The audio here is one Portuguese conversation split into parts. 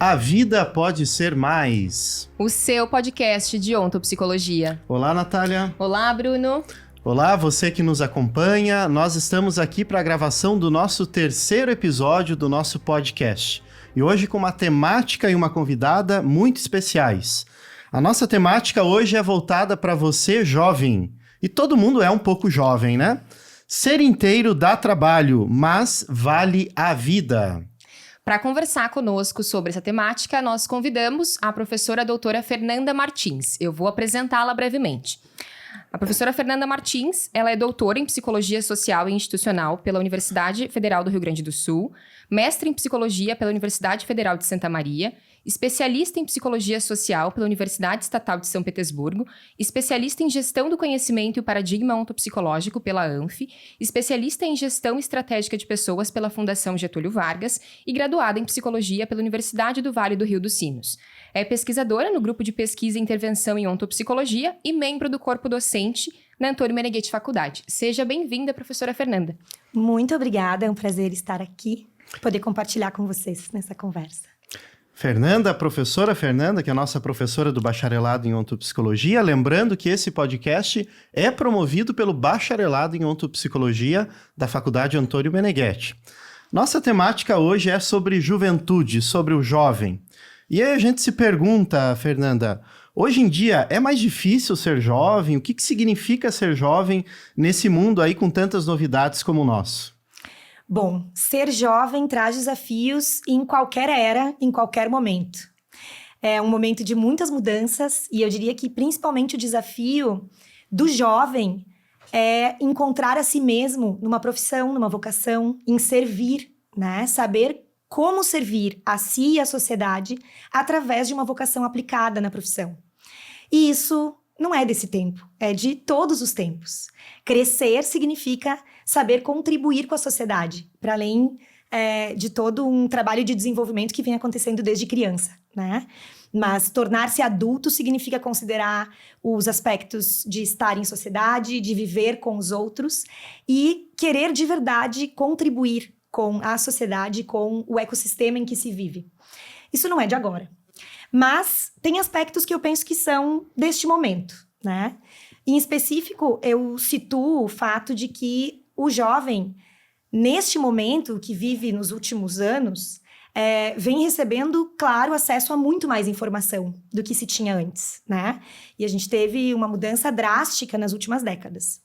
A vida pode ser mais. O seu podcast de ontopsicologia. Olá, Natália. Olá, Bruno. Olá, você que nos acompanha. Nós estamos aqui para a gravação do nosso terceiro episódio do nosso podcast. E hoje com uma temática e uma convidada muito especiais. A nossa temática hoje é voltada para você, jovem. E todo mundo é um pouco jovem, né? Ser inteiro dá trabalho, mas vale a vida. Para conversar conosco sobre essa temática, nós convidamos a professora doutora Fernanda Martins. Eu vou apresentá-la brevemente. A professora Fernanda Martins, ela é doutora em Psicologia Social e Institucional pela Universidade Federal do Rio Grande do Sul, mestre em Psicologia pela Universidade Federal de Santa Maria, especialista em Psicologia Social pela Universidade Estatal de São Petersburgo, especialista em Gestão do Conhecimento e o Paradigma Ontopsicológico pela ANF, especialista em Gestão Estratégica de Pessoas pela Fundação Getúlio Vargas e graduada em Psicologia pela Universidade do Vale do Rio dos Sinos. É pesquisadora no Grupo de Pesquisa e Intervenção em Ontopsicologia e membro do corpo docente na Antônio Meneghetti Faculdade. Seja bem-vinda, professora Fernanda. Muito obrigada, é um prazer estar aqui, poder compartilhar com vocês nessa conversa. Fernanda, a professora Fernanda, que é a nossa professora do bacharelado em ontopsicologia, lembrando que esse podcast é promovido pelo bacharelado em ontopsicologia da Faculdade Antônio Meneghetti. Nossa temática hoje é sobre juventude, sobre o jovem. E aí a gente se pergunta, Fernanda, hoje em dia é mais difícil ser jovem? O que significa ser jovem nesse mundo aí com tantas novidades como o nosso? Bom, ser jovem traz desafios em qualquer era, em qualquer momento. É um momento de muitas mudanças e eu diria que principalmente o desafio do jovem é encontrar a si mesmo numa profissão, numa vocação, em servir, né? Saber como servir a si e à sociedade através de uma vocação aplicada na profissão. E isso não é desse tempo, é de todos os tempos. Crescer significa saber contribuir com a sociedade, para além de todo um trabalho de desenvolvimento que vem acontecendo desde criança, né? Mas tornar-se adulto significa considerar os aspectos de estar em sociedade, de viver com os outros e querer de verdade contribuir com a sociedade, com o ecossistema em que se vive. Isso não é de agora. Mas tem aspectos que eu penso que são deste momento, né? Em específico, eu situo o fato de que o jovem, neste momento que vive nos últimos anos, vem recebendo, claro, acesso a muito mais informação do que se tinha antes, né? E a gente teve uma mudança drástica nas últimas décadas.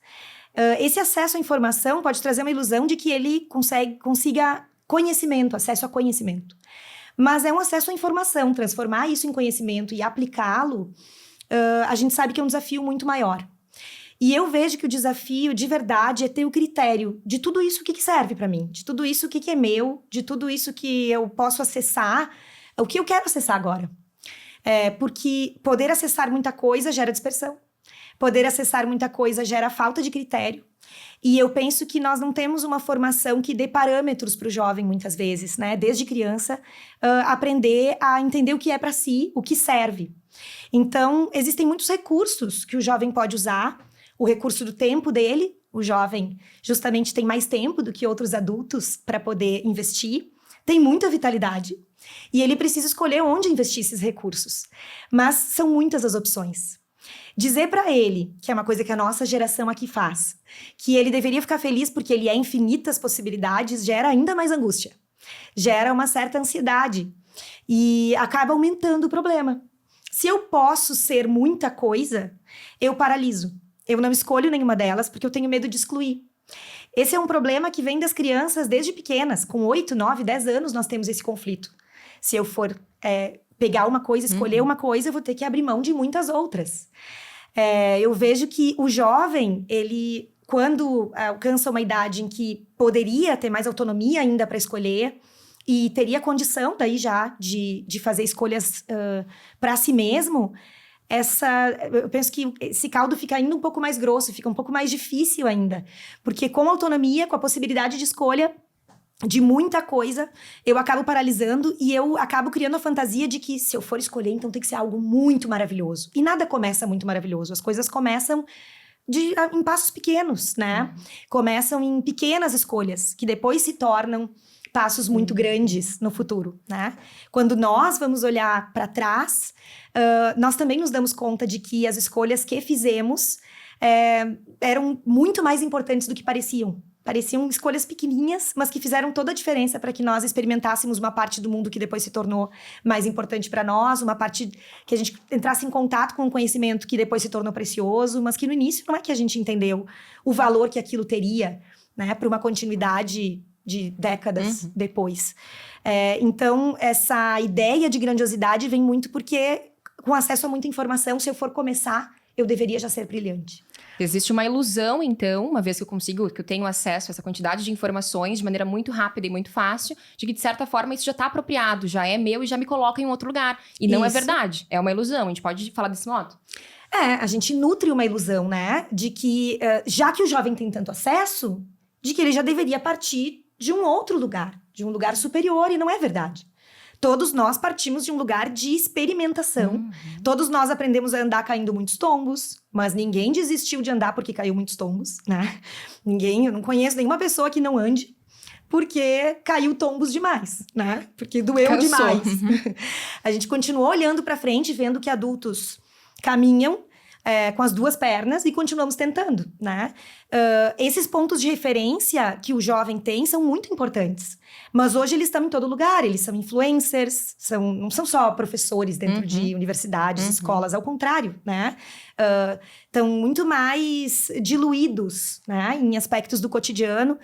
Esse acesso à informação pode trazer uma ilusão de que ele consiga conhecimento, acesso a conhecimento. Mas é um acesso à informação, transformar isso em conhecimento e aplicá-lo, a gente sabe que é um desafio muito maior. E eu vejo que o desafio, de verdade, é ter o critério de tudo isso o que serve para mim, de tudo isso o que é meu, de tudo isso que eu posso acessar, o que eu quero acessar agora. Porque poder acessar muita coisa gera dispersão. Poder acessar muita coisa gera falta de critério. E eu penso que nós não temos uma formação que dê parâmetros para o jovem, muitas vezes, né? Desde criança, aprender a entender o que é para si, o que serve. Então, existem muitos recursos que o jovem pode usar. O recurso do tempo dele, o jovem justamente tem mais tempo do que outros adultos para poder investir. Tem muita vitalidade. E ele precisa escolher onde investir esses recursos. Mas são muitas as opções. Dizer para ele, que é uma coisa que a nossa geração aqui faz, que ele deveria ficar feliz porque ele é infinitas possibilidades, gera ainda mais angústia. Gera uma certa ansiedade e acaba aumentando o problema. Se eu posso ser muita coisa, eu paraliso. Eu não escolho nenhuma delas porque eu tenho medo de excluir. Esse é um problema que vem das crianças desde pequenas. Com 8, 9, 10 anos nós temos esse conflito. Se eu for pegar uma coisa, escolher uma coisa, eu vou ter que abrir mão de muitas outras. Eu vejo que o jovem, ele, quando alcança uma idade em que poderia ter mais autonomia ainda para escolher e teria condição daí já de fazer escolhas para si mesmo, eu penso que esse caldo fica ainda um pouco mais grosso, fica um pouco mais difícil ainda. Porque com autonomia, com a possibilidade de escolha de muita coisa, eu acabo paralisando e eu acabo criando a fantasia de que se eu for escolher, então tem que ser algo muito maravilhoso. E nada começa muito maravilhoso, as coisas começam em passos pequenos, né? Começam em pequenas escolhas, que depois se tornam passos muito grandes no futuro, né? Quando nós vamos olhar para trás, nós também nos damos conta de que as escolhas que fizemos eram muito mais importantes do que pareciam. Pareciam escolhas pequenininhas, mas que fizeram toda a diferença para que nós experimentássemos uma parte do mundo que depois se tornou mais importante para nós, uma parte que a gente entrasse em contato com um conhecimento que depois se tornou precioso, mas que no início não é que a gente entendeu o valor que aquilo teria, né, para uma continuidade de décadas depois. Então, essa ideia de grandiosidade vem muito porque, com acesso a muita informação, se eu for começar, eu deveria já ser brilhante. Existe uma ilusão, então, uma vez que eu tenho acesso a essa quantidade de informações de maneira muito rápida e muito fácil, de que, de certa forma, isso já está apropriado, já é meu e já me coloca em outro lugar. E não é verdade, é uma ilusão. A gente pode falar desse modo? A gente nutre uma ilusão, né? De que, já que o jovem tem tanto acesso, de que ele já deveria partir de um outro lugar, de um lugar superior, e não é verdade. Todos nós partimos de um lugar de experimentação. Todos nós aprendemos a andar caindo muitos tombos, mas ninguém desistiu de andar porque caiu muitos tombos, né? Eu não conheço nenhuma pessoa que não ande porque caiu tombos demais, né? Porque doeu demais. A gente continuou olhando para frente, vendo que adultos caminham com as duas pernas e continuamos tentando, né? Esses pontos de referência que o jovem tem são muito importantes. Mas hoje eles estão em todo lugar, eles são influencers, não são só professores dentro de universidades, escolas, ao contrário, né? Estão muito mais diluídos, né? Em aspectos do cotidiano,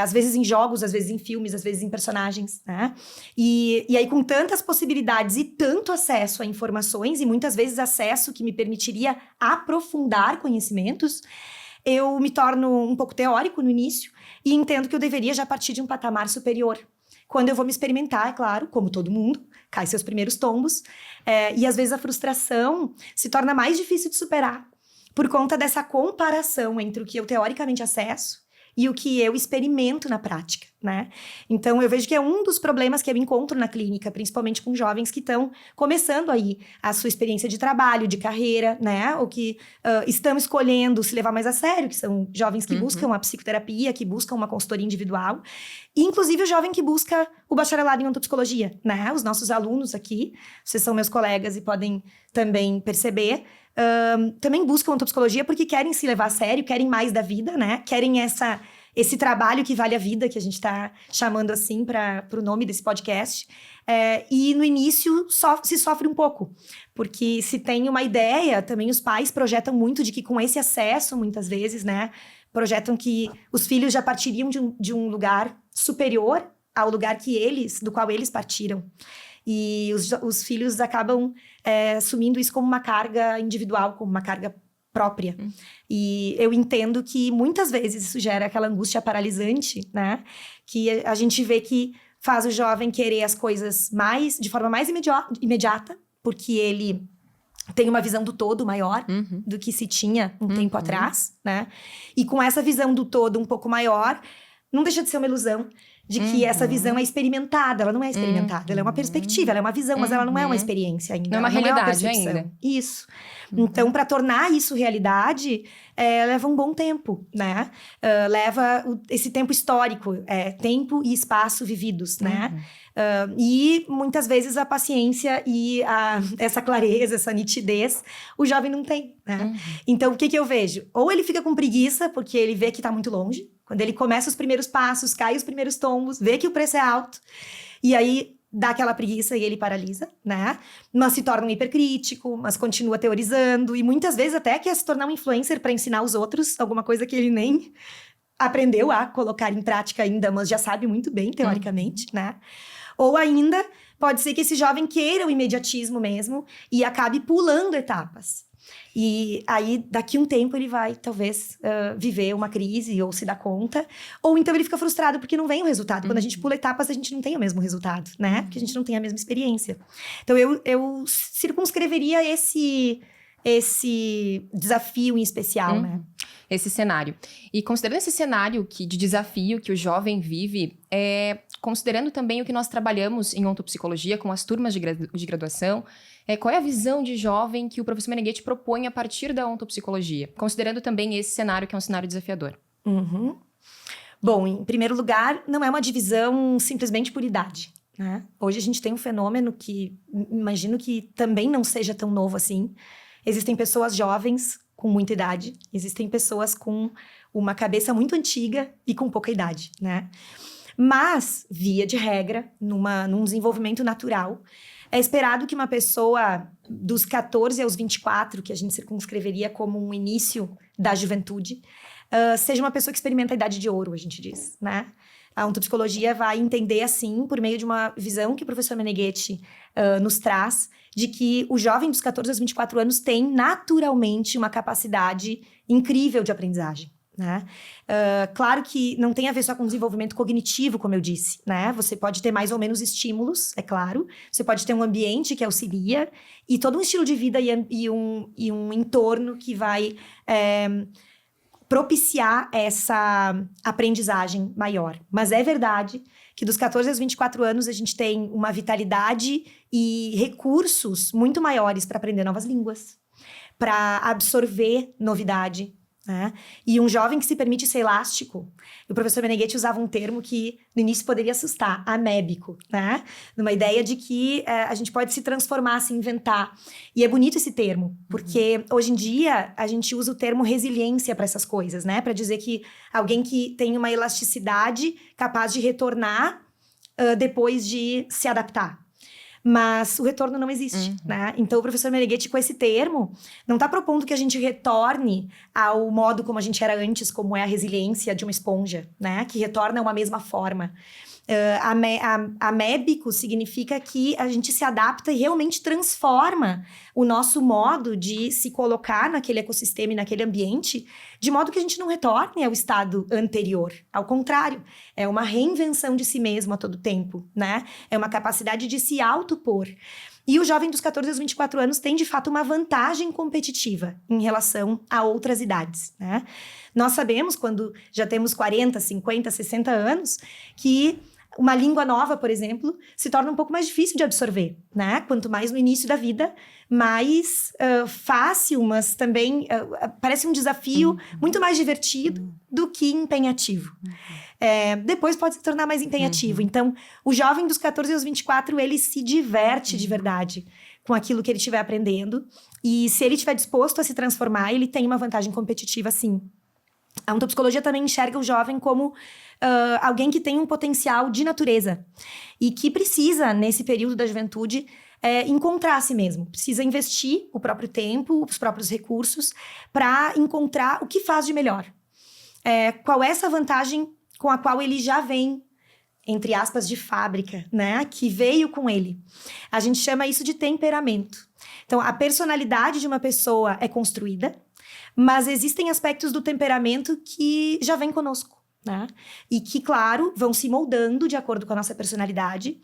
às vezes em jogos, às vezes em filmes, às vezes em personagens, né? E aí com tantas possibilidades e tanto acesso a informações, e muitas vezes acesso que me permitiria aprofundar conhecimentos, eu me torno um pouco teórico no início e entendo que eu deveria já partir de um patamar superior. Quando eu vou me experimentar, é claro, como todo mundo, cai seus primeiros tombos, e às vezes a frustração se torna mais difícil de superar por conta dessa comparação entre o que eu teoricamente acesso e o que eu experimento na prática, né? Então, eu vejo que é um dos problemas que eu encontro na clínica, principalmente com jovens que estão começando aí a sua experiência de trabalho, de carreira, né? Ou que estão escolhendo se levar mais a sério, que são jovens que buscam a psicoterapia, que buscam uma consultoria individual. E, inclusive, o jovem que busca o bacharelado em ontopsicologia, né? Os nossos alunos aqui, vocês são meus colegas e podem também perceber, também buscam ontopsicologia porque querem se levar a sério, querem mais da vida, né? Querem esse trabalho que vale a vida, que a gente está chamando assim para o nome desse podcast. E no início se sofre um pouco, porque se tem uma ideia, também os pais projetam muito de que com esse acesso, muitas vezes, né? Projetam que os filhos já partiriam de um lugar superior ao lugar do qual eles partiram. E os filhos acabam assumindo isso como uma carga individual, como uma carga própria. E eu entendo que muitas vezes isso gera aquela angústia paralisante, né? Que a gente vê que faz o jovem querer as coisas de forma mais imediata, porque ele tem uma visão do todo maior do que se tinha um tempo atrás, né? E com essa visão do todo um pouco maior, não deixa de ser uma ilusão de que essa visão é experimentada. Ela não é experimentada, ela é uma perspectiva, ela é uma visão, mas ela não é uma experiência ainda. Não é uma realidade ainda. Isso. Então, para tornar isso realidade, leva um bom tempo, né? Leva esse tempo histórico, tempo e espaço vividos, né? E muitas vezes a paciência e essa clareza, essa nitidez, o jovem não tem, né? Então, o que eu vejo? Ou ele fica com preguiça, porque ele vê que está muito longe. Quando ele começa os primeiros passos, cai os primeiros tombos, vê que o preço é alto, e aí dá aquela preguiça e ele paralisa, né? Mas se torna um hipercrítico, mas continua teorizando, e muitas vezes até quer se tornar um influencer para ensinar os outros alguma coisa que ele nem aprendeu a colocar em prática ainda, mas já sabe muito bem, teoricamente, né? Ou ainda, pode ser que esse jovem queira o imediatismo mesmo e acabe pulando etapas. E aí, daqui um tempo, ele vai, talvez, viver uma crise ou se dar conta. Ou então ele fica frustrado porque não vem o resultado. Quando a gente pula etapas, a gente não tem o mesmo resultado, né? Porque a gente não tem a mesma experiência. Então, eu circunscreveria esse desafio em especial, né? Esse cenário. E considerando esse cenário de desafio que o jovem vive, considerando também o que nós trabalhamos em ontopsicologia com as turmas de graduação, qual é a visão de jovem que o professor Meneghetti propõe a partir da ontopsicologia? Considerando também esse cenário que é um cenário desafiador. Bom, em primeiro lugar, não é uma divisão simplesmente por idade, né? Hoje a gente tem um fenômeno que imagino que também não seja tão novo assim. Existem pessoas jovens com muita idade, existem pessoas com uma cabeça muito antiga e com pouca idade, né? Mas, via de regra, num desenvolvimento natural, é esperado que uma pessoa dos 14 aos 24, que a gente circunscreveria como um início da juventude, seja uma pessoa que experimenta a idade de ouro, a gente diz, né? A ontopsicologia vai entender assim, por meio de uma visão que o professor Meneghetti nos traz, de que o jovem dos 14 aos 24 anos tem naturalmente uma capacidade incrível de aprendizagem, né? Claro que não tem a ver só com desenvolvimento cognitivo, como eu disse, né? Você pode ter mais ou menos estímulos, é claro. Você pode ter um ambiente que auxilia e todo um estilo de vida e um entorno que vai propiciar essa aprendizagem maior. Mas é verdade que dos 14 aos 24 anos a gente tem uma vitalidade e recursos muito maiores para aprender novas línguas, para absorver novidade, né? E um jovem que se permite ser elástico, o professor Meneghetti usava um termo que no início poderia assustar, amébico, né? Numa ideia de que a gente pode se transformar, se inventar. E é bonito esse termo, porque hoje em dia a gente usa o termo resiliência para essas coisas, né? Para dizer que alguém que tem uma elasticidade capaz de retornar depois de se adaptar. Mas o retorno não existe, né? Então, o professor Meneghetti, com esse termo, não está propondo que a gente retorne ao modo como a gente era antes, como é a resiliência de uma esponja, né? Que retorna a uma mesma forma. Amébico significa que a gente se adapta e realmente transforma o nosso modo de se colocar naquele ecossistema e naquele ambiente, de modo que a gente não retorne ao estado anterior. Ao contrário, é uma reinvenção de si mesmo a todo tempo, né? É uma capacidade de se autopor. E o jovem dos 14 aos 24 anos tem, de fato, uma vantagem competitiva em relação a outras idades, né? Nós sabemos, quando já temos 40, 50, 60 anos, que uma língua nova, por exemplo, se torna um pouco mais difícil de absorver, né? Quanto mais no início da vida, mais fácil, mas também parece um desafio muito mais divertido do que empenhativo. Depois pode se tornar mais empenhativo. Então, o jovem dos 14 aos 24, ele se diverte de verdade com aquilo que ele estiver aprendendo. E se ele estiver disposto a se transformar, ele tem uma vantagem competitiva, sim. A ontopsicologia também enxerga o jovem como alguém que tem um potencial de natureza e que precisa, nesse período da juventude, encontrar a si mesmo. Precisa investir o próprio tempo, os próprios recursos para encontrar o que faz de melhor. Qual é essa vantagem com a qual ele já vem, entre aspas, de fábrica, né? Que veio com ele. A gente chama isso de temperamento. Então, a personalidade de uma pessoa é construída, mas existem aspectos do temperamento que já vêm conosco, né? E que, claro, vão se moldando de acordo com a nossa personalidade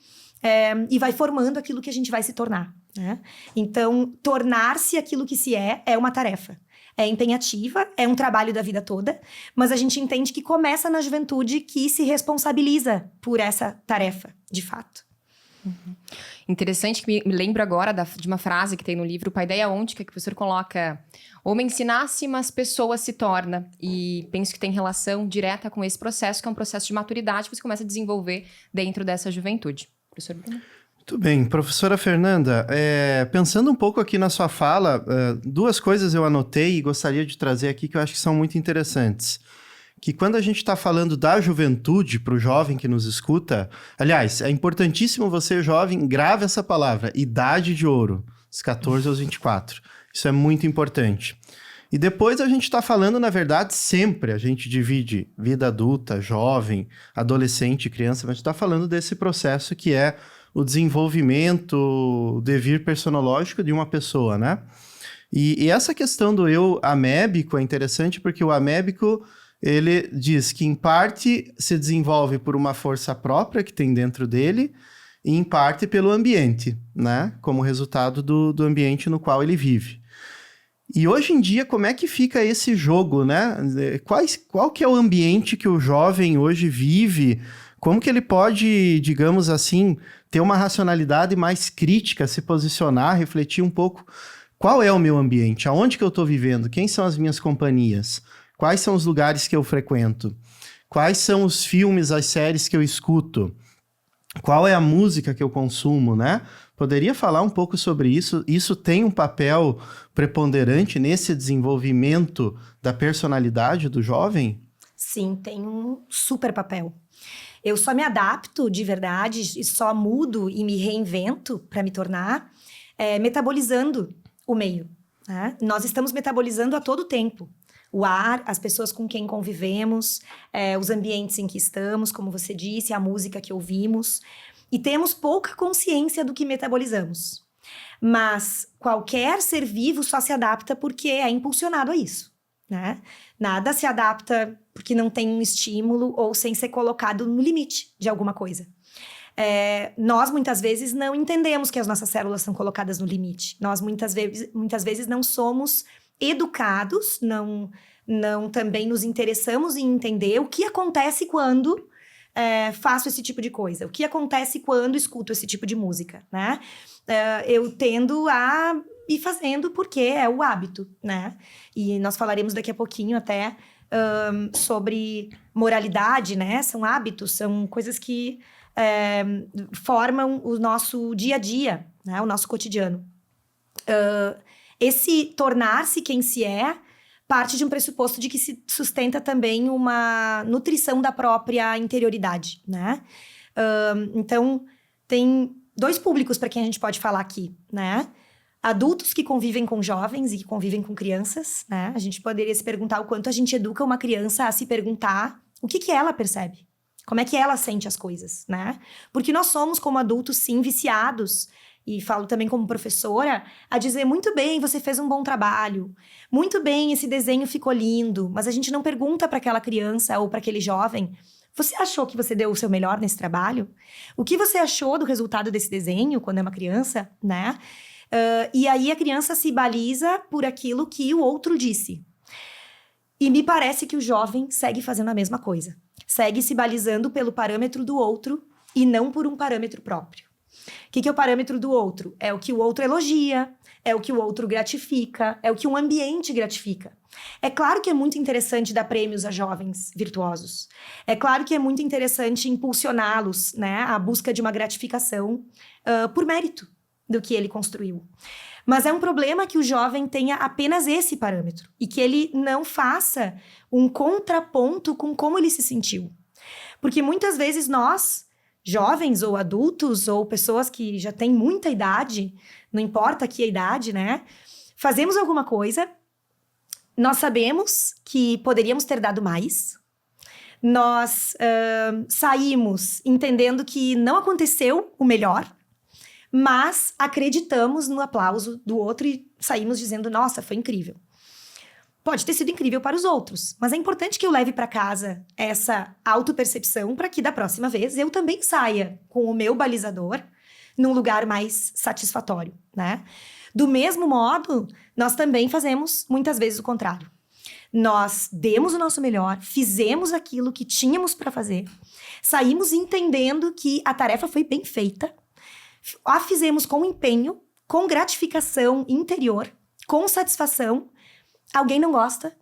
e vai formando aquilo que a gente vai se tornar, né? Então, tornar-se aquilo que se é uma tarefa. É empenhativa, é um trabalho da vida toda, mas a gente entende que começa na juventude, que se responsabiliza por essa tarefa, de fato. Interessante, que me lembro agora de uma frase que tem no livro Paideia Ôntica, que o professor coloca: homem se nasce, mas pessoa se torna. E penso que tem relação direta com esse processo, que é um processo de maturidade que você começa a desenvolver dentro dessa juventude. Professor Bruno? Muito bem. Professora Fernanda, pensando um pouco aqui na sua fala, duas coisas eu anotei e gostaria de trazer aqui que eu acho que são muito interessantes. Que quando a gente está falando da juventude para o jovem que nos escuta, aliás, é importantíssimo você, jovem, grave essa palavra, idade de ouro, dos 14 aos 24. Isso é muito importante. E depois a gente está falando, na verdade, sempre a gente divide vida adulta, jovem, adolescente, criança, mas a gente está falando desse processo que é o desenvolvimento, o devir personológico de uma pessoa, né? E essa questão do eu amébico é interessante porque o amébico, ele diz que, em parte, se desenvolve por uma força própria que tem dentro dele e, em parte, pelo ambiente, né? Como resultado do ambiente no qual ele vive. E, hoje em dia, como é que fica esse jogo, né? Qual que é o ambiente que o jovem hoje vive? Como que ele pode, digamos assim, ter uma racionalidade mais crítica, se posicionar, refletir um pouco qual é o meu ambiente? Aonde que eu estou vivendo? Quem são as minhas companhias? Quais são os lugares que eu frequento? quais são os filmes, as séries que eu escuto, qual é a música que eu consumo, né? Poderia falar um pouco sobre isso? Isso tem um papel preponderante nesse desenvolvimento da personalidade do jovem? Sim, tem um super papel. Eu só me adapto de verdade e só mudo e me reinvento para me tornar metabolizando o meio, né? Nós estamos metabolizando a todo tempo. O ar, as pessoas com quem convivemos, os ambientes em que estamos, como você disse, a música que ouvimos. E temos pouca consciência do que metabolizamos. Mas qualquer ser vivo só se adapta porque é impulsionado a isso, né? Nada se adapta porque não tem um estímulo ou sem ser colocado no limite de alguma coisa. Nós, muitas vezes, não entendemos que as nossas células são colocadas no limite. Nós, muitas vezes, não somos educados, não também nos interessamos em entender o que acontece quando faço esse tipo de coisa. O que acontece quando escuto esse tipo de música, né? Eu tendo a ir fazendo porque é o hábito, né? E nós falaremos daqui a pouquinho até sobre moralidade, né? São hábitos, são coisas que formam o nosso dia a dia, né? O nosso cotidiano. Esse tornar-se quem se é parte de um pressuposto de que se sustenta também uma nutrição da própria interioridade, né? Então, tem 2 públicos para quem a gente pode falar aqui, né? Adultos que convivem com jovens e que convivem com crianças, né? A gente poderia se perguntar o quanto a gente educa uma criança a se perguntar o que ela percebe, como é que ela sente as coisas, né? Porque nós somos, como adultos, sim, viciados, e falo também como professora, a dizer, muito bem, você fez um bom trabalho, muito bem, esse desenho ficou lindo, mas a gente não pergunta para aquela criança ou para aquele jovem, você achou que você deu o seu melhor nesse trabalho? O que você achou do resultado desse desenho quando é uma criança, né? E aí a criança se baliza por aquilo que o outro disse. E me parece que o jovem segue fazendo a mesma coisa. Segue se balizando pelo parâmetro do outro e não por um parâmetro próprio. O que é o parâmetro do outro? É o que o outro elogia, é o que o outro gratifica, é o que um ambiente gratifica. É claro que é muito interessante dar prêmios a jovens virtuosos. É claro que é muito interessante impulsioná-los, né, à busca de uma gratificação por mérito do que ele construiu. Mas é um problema que o jovem tenha apenas esse parâmetro e que ele não faça um contraponto com como ele se sentiu. Porque muitas vezes nós, jovens ou adultos ou pessoas que já têm muita idade, não importa aqui a idade, né? Fazemos alguma coisa, nós sabemos que poderíamos ter dado mais, nós saímos entendendo que não aconteceu o melhor, mas acreditamos no aplauso do outro e saímos dizendo, nossa, foi incrível. Pode ter sido incrível para os outros, mas é importante que eu leve para casa essa autopercepção para que da próxima vez eu também saia com o meu balizador num lugar mais satisfatório, né? Do mesmo modo, nós também fazemos muitas vezes o contrário. Nós demos o nosso melhor, fizemos aquilo que tínhamos para fazer, saímos entendendo que a tarefa foi bem feita, a fizemos com empenho, com gratificação interior, com satisfação. Alguém não gosta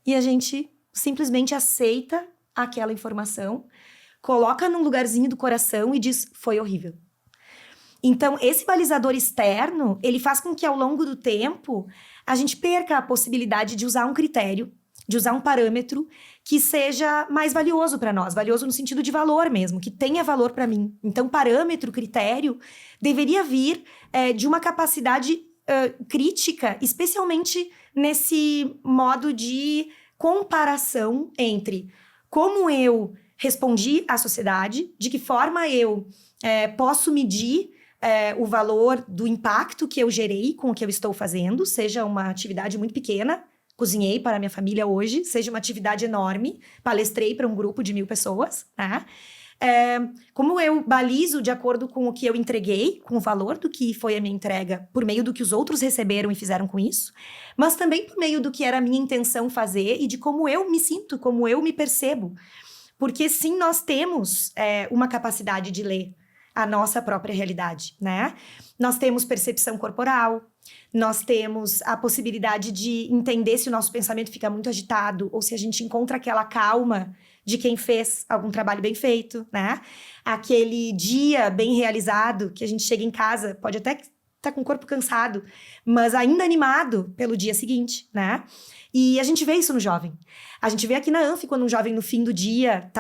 e a gente simplesmente aceita aquela informação, coloca num lugarzinho do coração e diz, foi horrível. Então, esse balizador externo, ele faz com que ao longo do tempo a gente perca a possibilidade de usar um critério, de usar um parâmetro que seja mais valioso para nós, valioso no sentido de valor mesmo, que tenha valor para mim. Então, parâmetro, critério, deveria vir de uma capacidade crítica, especialmente nesse modo de comparação entre como eu respondi à sociedade, de que forma eu posso medir o valor do impacto que eu gerei com o que eu estou fazendo, seja uma atividade muito pequena, cozinhei para a minha família hoje, seja uma atividade enorme, palestrei para um grupo de 1000 pessoas, né? Como eu balizo de acordo com o que eu entreguei, com o valor do que foi a minha entrega, por meio do que os outros receberam e fizeram com isso, mas também por meio do que era a minha intenção fazer e de como eu me sinto, como eu me percebo. Porque sim, nós temos uma capacidade de ler a nossa própria realidade, né? Nós temos percepção corporal, nós temos a possibilidade de entender se o nosso pensamento fica muito agitado ou se a gente encontra aquela calma de quem fez algum trabalho bem feito, né? Aquele dia bem realizado, que a gente chega em casa, pode até estar com o corpo cansado, mas ainda animado pelo dia seguinte, né? E a gente vê isso no jovem. A gente vê aqui na Anf, quando um jovem no fim do dia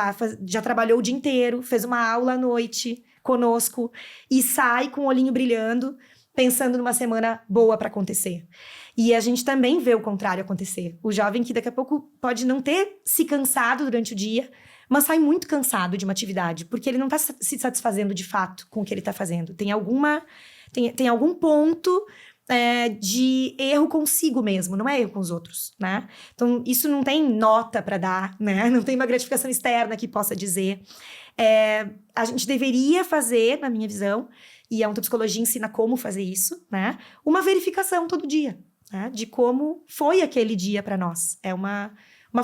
já trabalhou o dia inteiro, fez uma aula à noite conosco e sai com o olhinho brilhando, pensando numa semana boa para acontecer. E a gente também vê o contrário acontecer. O jovem que daqui a pouco pode não ter se cansado durante o dia, mas sai muito cansado de uma atividade, porque ele não está se satisfazendo de fato com o que ele está fazendo. Tem algum ponto de erro consigo mesmo, não é erro com os outros, né? Então, isso não tem nota para dar, né? Não tem uma gratificação externa que possa dizer. A gente deveria fazer, na minha visão, e a ontopsicologia ensina como fazer isso, né? Uma verificação todo dia, né? De como foi aquele dia para nós. É uma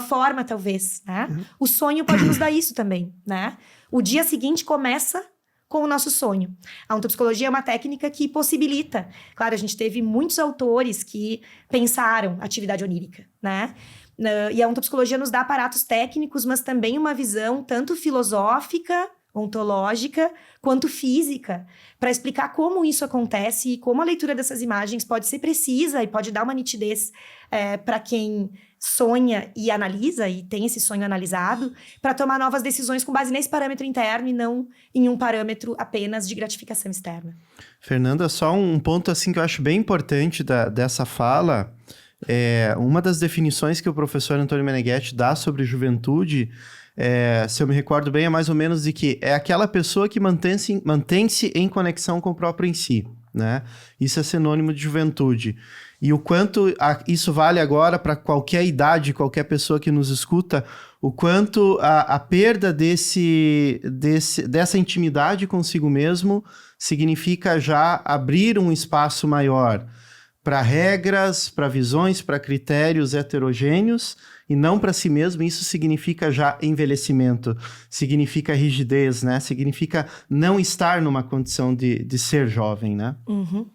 forma, talvez, né? O sonho pode nos dar isso também, né? O dia seguinte começa com o nosso sonho. A ontopsicologia é uma técnica que possibilita. Claro, a gente teve muitos autores que pensaram atividade onírica, né? E a ontopsicologia nos dá aparatos técnicos, mas também uma visão tanto filosófica, ontológica, quanto física, para explicar como isso acontece e como a leitura dessas imagens pode ser precisa e pode dar uma nitidez para quem sonha e analisa, e tem esse sonho analisado, para tomar novas decisões com base nesse parâmetro interno e não em um parâmetro apenas de gratificação externa. Fernanda, só um ponto assim que eu acho bem importante dessa fala, uma das definições que o professor Antônio Meneghetti dá sobre juventude, se eu me recordo bem, é mais ou menos de que é aquela pessoa que mantém-se em conexão com o próprio em si, né? Isso é sinônimo de juventude. E o quanto isso vale agora para qualquer idade, qualquer pessoa que nos escuta, o quanto a perda dessa intimidade consigo mesmo significa já abrir um espaço maior para regras, para visões, para critérios heterogêneos e não para si mesmo. Isso significa já envelhecimento, significa rigidez, né? Significa não estar numa condição de ser jovem, né? Uhum.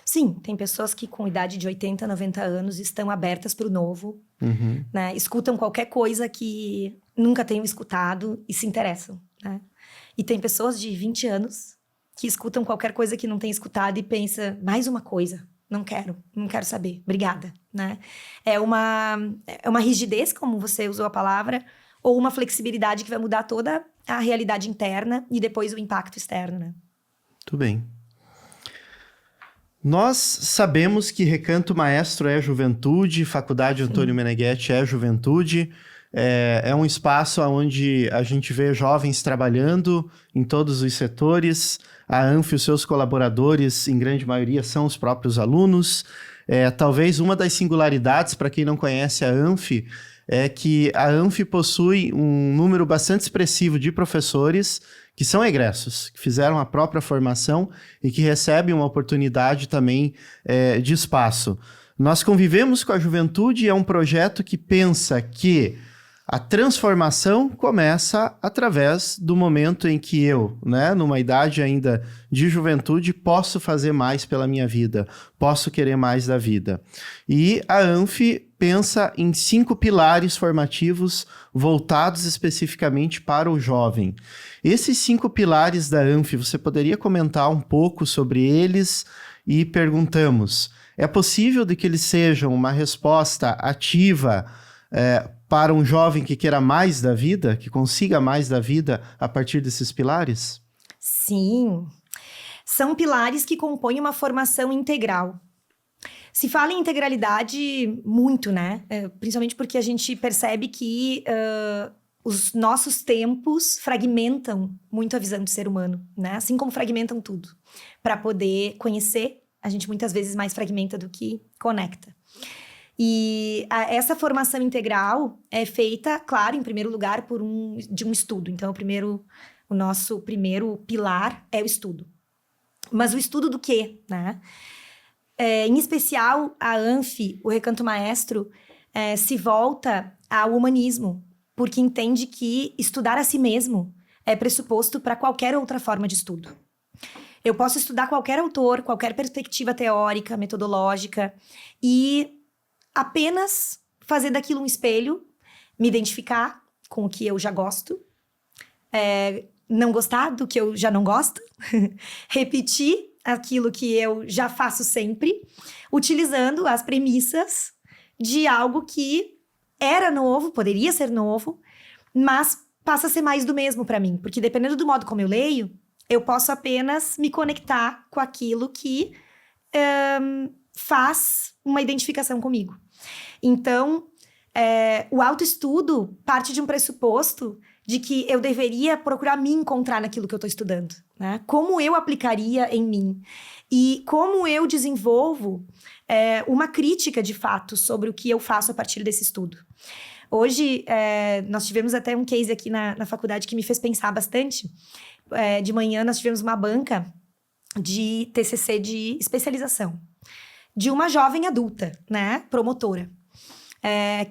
Sim, tem pessoas que com idade de 80, 90 anos estão abertas para o novo, né? Escutam qualquer coisa que nunca tenham escutado e se interessam, né? E tem pessoas de 20 anos que escutam qualquer coisa que não tenham escutado e pensam, mais uma coisa, não quero saber, obrigada, né? É uma rigidez, como você usou a palavra, ou uma flexibilidade que vai mudar toda a realidade interna e depois o impacto externo, né? Muito bem. Nós sabemos que Recanto Maestro é juventude, Faculdade Antônio Meneghetti é juventude, é um espaço onde a gente vê jovens trabalhando em todos os setores. A Anf e os seus colaboradores, em grande maioria, são os próprios alunos. Talvez uma das singularidades, para quem não conhece a Anf, é que a Anf possui um número bastante expressivo de professores que são egressos, que fizeram a própria formação e que recebem uma oportunidade também de espaço. Nós convivemos com a juventude e é um projeto que pensa que a transformação começa através do momento em que eu, né, numa idade ainda de juventude, posso fazer mais pela minha vida, posso querer mais da vida. E a Anf pensa em 5 pilares formativos voltados especificamente para o jovem. Esses 5 pilares da Anf, você poderia comentar um pouco sobre eles? E perguntamos, é possível de que eles sejam uma resposta ativa para um jovem que queira mais da vida, que consiga mais da vida a partir desses pilares? Sim, são pilares que compõem uma formação integral. Se fala em integralidade muito, né? Principalmente porque a gente percebe que os nossos tempos fragmentam muito a visão do ser humano, né? Assim como fragmentam tudo. Para poder conhecer, a gente muitas vezes mais fragmenta do que conecta. E essa formação integral é feita, claro, em primeiro lugar, de um estudo. Então, o nosso primeiro pilar é o estudo. Mas o estudo do quê, né? Em especial, a Anf, o Recanto Maestro, se volta ao humanismo, porque entende que estudar a si mesmo é pressuposto para qualquer outra forma de estudo. Eu posso estudar qualquer autor, qualquer perspectiva teórica, metodológica, e apenas fazer daquilo um espelho, me identificar com o que eu já gosto, não gostar do que eu já não gosto, repetir aquilo que eu já faço sempre, utilizando as premissas de algo que era novo, poderia ser novo, mas passa a ser mais do mesmo para mim, porque dependendo do modo como eu leio, eu posso apenas me conectar com aquilo que faz uma identificação comigo. Então, o autoestudo parte de um pressuposto de que eu deveria procurar me encontrar naquilo que eu estou estudando, né? Como eu aplicaria em mim e como eu desenvolvo uma crítica, de fato, sobre o que eu faço a partir desse estudo. Hoje, nós tivemos até um case aqui na faculdade que me fez pensar bastante. De manhã, nós tivemos uma banca de TCC de especialização de uma jovem adulta, né, promotora,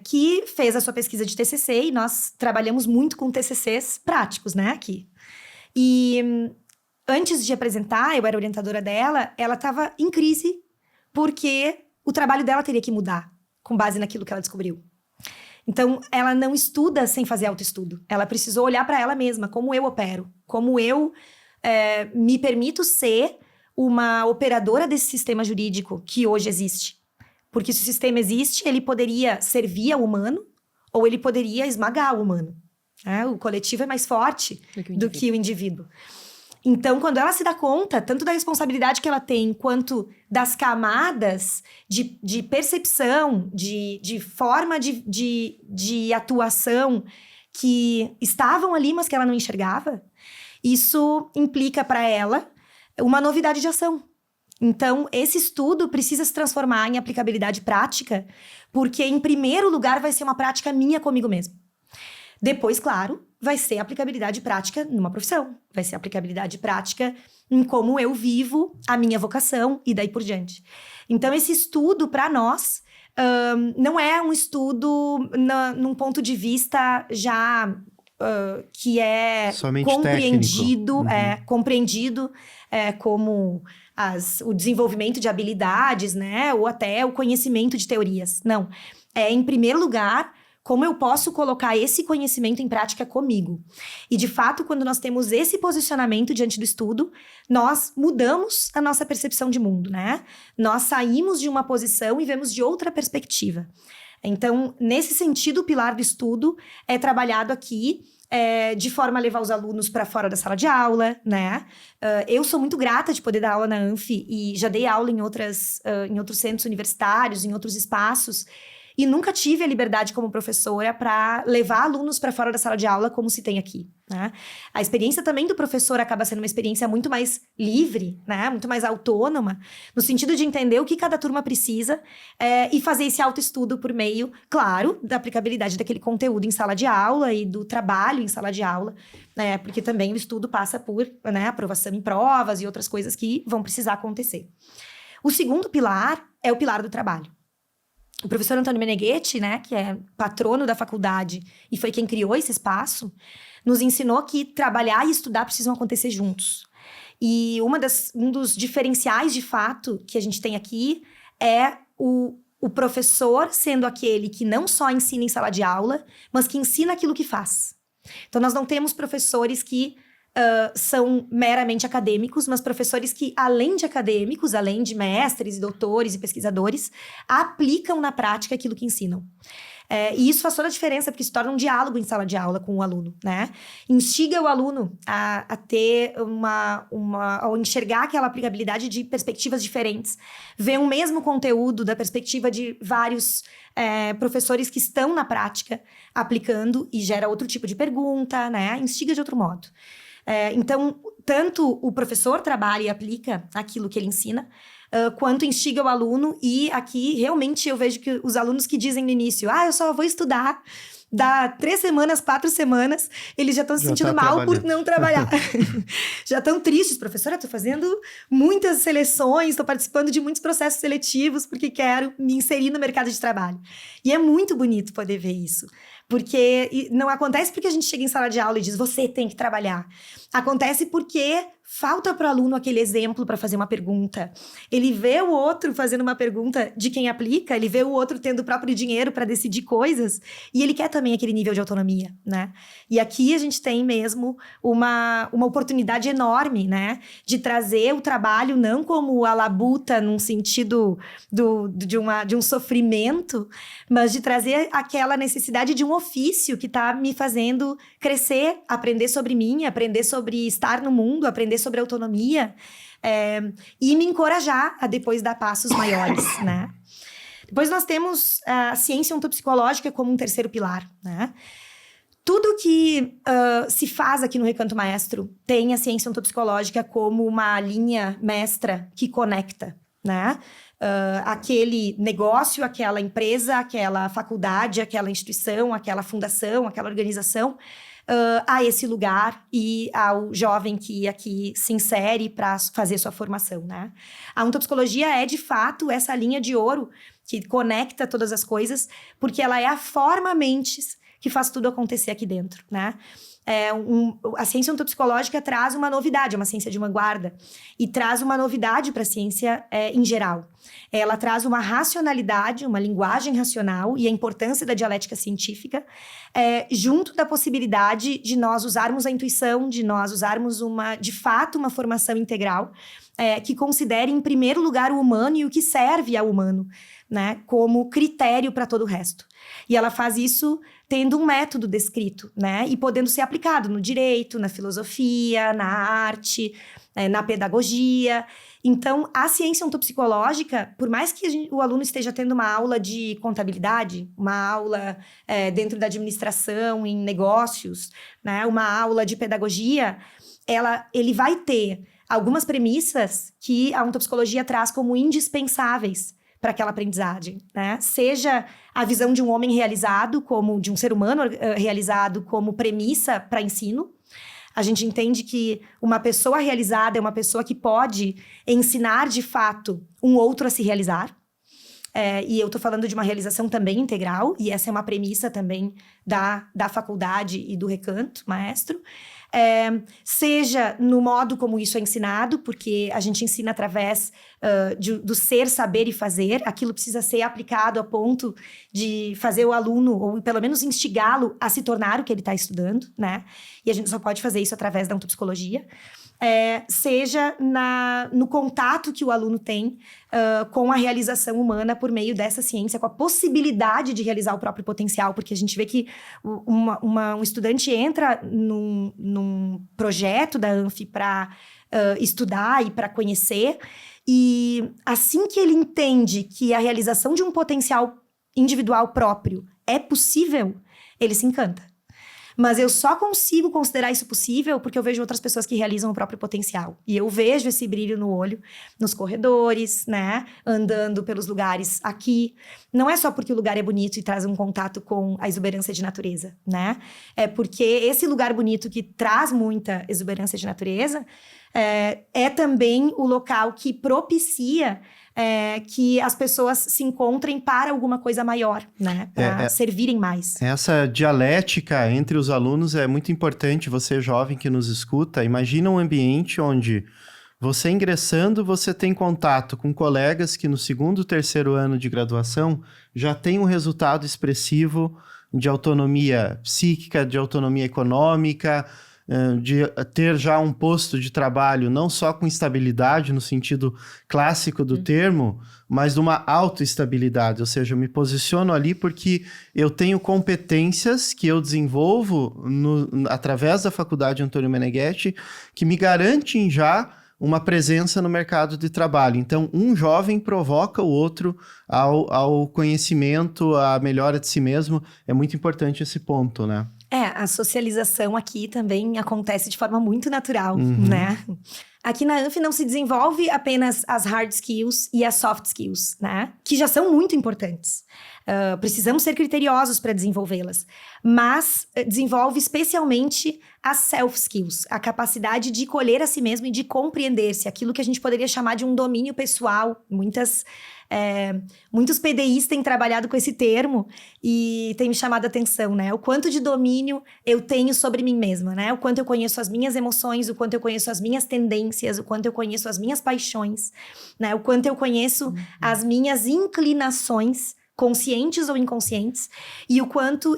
que fez a sua pesquisa de TCC, e nós trabalhamos muito com TCCs práticos, né, aqui. E antes de apresentar, eu era orientadora dela, ela estava em crise porque o trabalho dela teria que mudar com base naquilo que ela descobriu. Então, ela não estuda sem fazer autoestudo. Ela precisou olhar para ela mesma, como eu opero, como eu me permito ser uma operadora desse sistema jurídico que hoje existe. Porque se o sistema existe, ele poderia servir ao humano ou ele poderia esmagar o humano. O coletivo é mais forte do que o indivíduo. Então, quando ela se dá conta, tanto da responsabilidade que ela tem, quanto das camadas de percepção, de forma de atuação que estavam ali, mas que ela não enxergava, isso implica para ela uma novidade de ação. Então, esse estudo precisa se transformar em aplicabilidade prática, porque, em primeiro lugar, vai ser uma prática minha comigo mesmo. Depois, claro, vai ser aplicabilidade prática numa profissão. Vai ser aplicabilidade prática em como eu vivo a minha vocação e daí por diante. Então, esse estudo, para nós, não é um estudo num ponto de vista já que é somente compreendido, compreendido como o desenvolvimento de habilidades, né? Ou até o conhecimento de teorias. Não. Em primeiro lugar, como eu posso colocar esse conhecimento em prática comigo. E, de fato, quando nós temos esse posicionamento diante do estudo, nós mudamos a nossa percepção de mundo, né? Nós saímos de uma posição e vemos de outra perspectiva. Então, nesse sentido, o pilar do estudo é trabalhado aqui de forma a levar os alunos para fora da sala de aula, né? Eu sou muito grata de poder dar aula na ANF e já dei aula em outros centros universitários, em outros espaços, e nunca tive a liberdade como professora para levar alunos para fora da sala de aula como se tem aqui, né? A experiência também do professor acaba sendo uma experiência muito mais livre, né? Muito mais autônoma, no sentido de entender o que cada turma precisa e fazer esse autoestudo por meio, claro, da aplicabilidade daquele conteúdo em sala de aula e do trabalho em sala de aula, né? Porque também o estudo passa por, né, aprovação em provas e outras coisas que vão precisar acontecer. O segundo pilar é o pilar do trabalho. O professor Antônio Meneghetti, né, que é patrono da faculdade e foi quem criou esse espaço, nos ensinou que trabalhar e estudar precisam acontecer juntos. E um dos diferenciais, de fato, que a gente tem aqui é o professor sendo aquele que não só ensina em sala de aula, mas que ensina aquilo que faz. Então, nós não temos professores que são meramente acadêmicos, mas professores que, além de acadêmicos, além de mestres, doutores e pesquisadores, aplicam na prática aquilo que ensinam. E isso faz toda a diferença, porque se torna um diálogo em sala de aula com o aluno, né? Instiga o aluno a ter ao enxergar aquela aplicabilidade de perspectivas diferentes, ver um mesmo conteúdo da perspectiva de vários professores que estão na prática aplicando e gera outro tipo de pergunta, né? Instiga de outro modo. Então, tanto o professor trabalha e aplica aquilo que ele ensina, quanto instiga o aluno. E aqui, realmente, eu vejo que os alunos que dizem no início, eu só vou estudar, dá 3 semanas, 4 semanas, eles já estão se sentindo mal por não trabalhar. Já estão tristes. Professora, estou fazendo muitas seleções, estou participando de muitos processos seletivos porque quero me inserir no mercado de trabalho. E é muito bonito poder ver isso. Porque não acontece porque a gente chega em sala de aula e diz, você tem que trabalhar. Acontece porque falta para o aluno aquele exemplo para fazer uma pergunta. Ele vê o outro fazendo uma pergunta de quem aplica, ele vê o outro tendo o próprio dinheiro para decidir coisas, e ele quer também aquele nível de autonomia, né? E aqui a gente tem mesmo uma oportunidade enorme, né? De trazer o trabalho não como a labuta, num sentido de um sofrimento, mas de trazer aquela necessidade de um ofício que está me fazendo crescer, aprender sobre mim, aprender sobre estar no mundo, aprender sobre autonomia, e me encorajar a depois dar passos maiores, né? Depois nós temos a ciência ontopsicológica como um terceiro pilar, né? Tudo que se faz aqui no Recanto Maestro tem a ciência ontopsicológica como uma linha mestra que conecta, né? Aquele negócio, aquela empresa, aquela faculdade, aquela instituição, aquela fundação, aquela organização, a esse lugar e ao jovem que aqui se insere para fazer sua formação, né? A ontopsicologia é, de fato, essa linha de ouro que conecta todas as coisas, porque ela é a forma-mentes que faz tudo acontecer aqui dentro, né? A ciência ontopsicológica traz uma novidade, é uma ciência de vanguarda, e traz uma novidade para a ciência em geral. Ela traz uma racionalidade, uma linguagem racional e a importância da dialética científica, junto da possibilidade de nós usarmos a intuição, de nós usarmos de fato uma formação integral, que considere em primeiro lugar o humano e o que serve ao humano, né, como critério para todo o resto. E ela faz isso tendo um método descrito, né, e podendo ser aplicado no direito, na filosofia, na arte, na pedagogia. Então, a ciência ontopsicológica, por mais que o aluno esteja tendo uma aula de contabilidade, uma aula dentro da administração, em negócios, né, uma aula de pedagogia, ele vai ter algumas premissas que a ontopsicologia traz como indispensáveis para aquela aprendizagem, né? Seja a visão de um homem realizado, como de um ser humano realizado como premissa para ensino. A gente entende que uma pessoa realizada é uma pessoa que pode ensinar, de fato, um outro a se realizar. E eu estou falando de uma realização também integral, e essa é uma premissa também da faculdade e do Recanto Maestro. Seja no modo como isso é ensinado, porque a gente ensina através do ser, saber e fazer. Aquilo precisa ser aplicado a ponto de fazer o aluno, ou pelo menos instigá-lo a se tornar o que ele está estudando, né? E a gente só pode fazer isso através da ontopsicologia. Seja no contato que o aluno tem com a realização humana por meio dessa ciência, com a possibilidade de realizar o próprio potencial, porque a gente vê que um estudante entra num projeto da ANF para estudar e para conhecer, e assim que ele entende que a realização de um potencial individual próprio é possível, ele se encanta. Mas eu só consigo considerar isso possível porque eu vejo outras pessoas que realizam o próprio potencial. E eu vejo esse brilho no olho, nos corredores, né? Andando pelos lugares aqui. Não é só porque o lugar é bonito e traz um contato com a exuberância de natureza, né? É porque esse lugar bonito que traz muita exuberância de natureza é também o local que propicia que as pessoas se encontrem para alguma coisa maior, né? Para servirem mais. Essa dialética entre os alunos é muito importante. Você, jovem que nos escuta, imagina um ambiente onde você ingressando, você tem contato com colegas que no segundo, terceiro ano de graduação já tem um resultado expressivo de autonomia psíquica, de autonomia econômica, de ter já um posto de trabalho não só com estabilidade no sentido clássico do termo, mas de uma autoestabilidade, ou seja, eu me posiciono ali porque eu tenho competências que eu desenvolvo através da Faculdade Antônio Meneghetti que me garantem já uma presença no mercado de trabalho. Então, um jovem provoca o outro ao conhecimento, à melhora de si mesmo. É muito importante esse ponto, né? A socialização aqui também acontece de forma muito natural, né? Aqui na ANF não se desenvolve apenas as hard skills e as soft skills, né? Que já são muito importantes. Precisamos ser criteriosos para desenvolvê-las, mas desenvolve especialmente as self skills, a capacidade de colher a si mesmo e de compreender-se, aquilo que a gente poderia chamar de um domínio pessoal. Muitos PDIs têm trabalhado com esse termo e tem me chamado a atenção, né? O quanto de domínio eu tenho sobre mim mesma, né? O quanto eu conheço as minhas emoções, o quanto eu conheço as minhas tendências, o quanto eu conheço as minhas paixões, né? O quanto eu conheço as minhas inclinações, conscientes ou inconscientes, e o quanto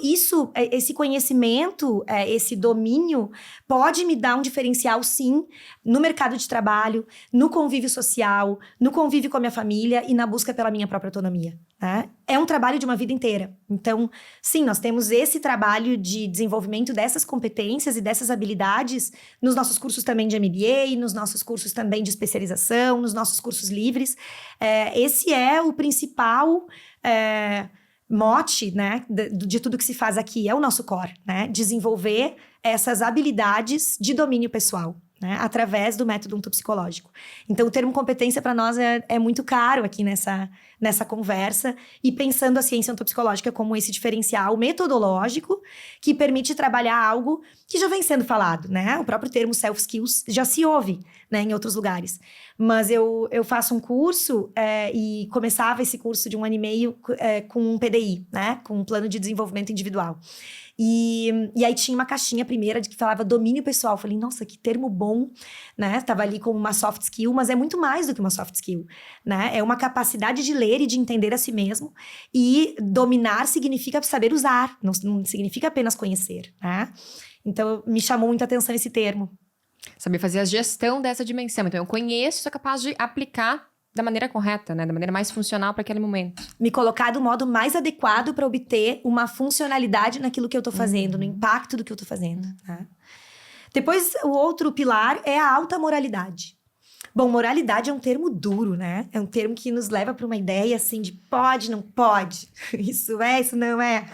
esse conhecimento, esse domínio, pode me dar um diferencial, sim, no mercado de trabalho, no convívio social, no convívio com a minha família e na busca pela minha própria autonomia, né? É um trabalho de uma vida inteira. Então, sim, nós temos esse trabalho de desenvolvimento dessas competências e dessas habilidades nos nossos cursos também de MBA, nos nossos cursos também de especialização, nos nossos cursos livres. Esse é o principal mote, né, de tudo que se faz aqui, é o nosso core, né? Desenvolver essas habilidades de domínio pessoal, né, através do método ontopsicológico. Então, o termo competência para nós é muito caro aqui nessa conversa, e pensando a ciência ontopsicológica como esse diferencial metodológico que permite trabalhar algo que já vem sendo falado, né? O próprio termo self skills já se ouve, né, em outros lugares. Mas eu faço um curso e começava esse curso de 1 ano e meio com um PDI, né? Com um plano de desenvolvimento individual. E aí tinha uma caixinha primeira de que falava domínio pessoal. Eu falei, nossa, que termo bom, né? Tava ali como uma soft skill, mas é muito mais do que uma soft skill, né? É uma capacidade de ler e de entender a si mesmo. E dominar significa saber usar, não significa apenas conhecer, né? Então, me chamou muita atenção esse termo. Saber fazer a gestão dessa dimensão. Então, eu conheço, sou capaz de aplicar da maneira correta, né? Da maneira mais funcional para aquele momento. Me colocar do modo mais adequado para obter uma funcionalidade naquilo que eu tô fazendo, no impacto do que eu tô fazendo. Né? Depois, o outro pilar é a alta moralidade. Bom, moralidade é um termo duro, né? É um termo que nos leva para uma ideia, assim, de pode, não pode. Isso não é.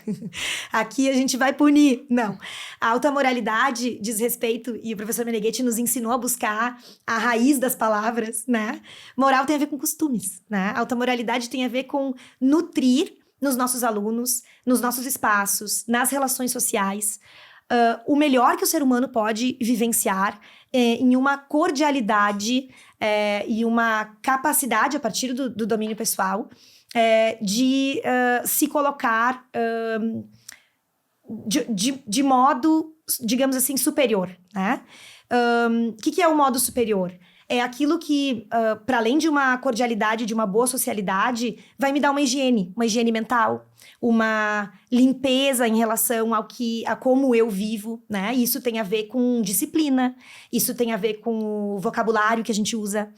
Aqui a gente vai punir. Não. A alta moralidade diz respeito, e o professor Meneghetti nos ensinou a buscar a raiz das palavras, né? Moral tem a ver com costumes, né? A alta moralidade tem a ver com nutrir nos nossos alunos, nos nossos espaços, nas relações sociais, o melhor que o ser humano pode vivenciar em uma cordialidade e uma capacidade, a partir do domínio pessoal, de se colocar de modo, digamos assim, superior, né? O que é o modo superior? É aquilo que, para além de uma cordialidade, de uma boa socialidade, vai me dar uma higiene mental, uma limpeza em relação a como eu vivo, né? Isso tem a ver com disciplina, isso tem a ver com o vocabulário que a gente usa,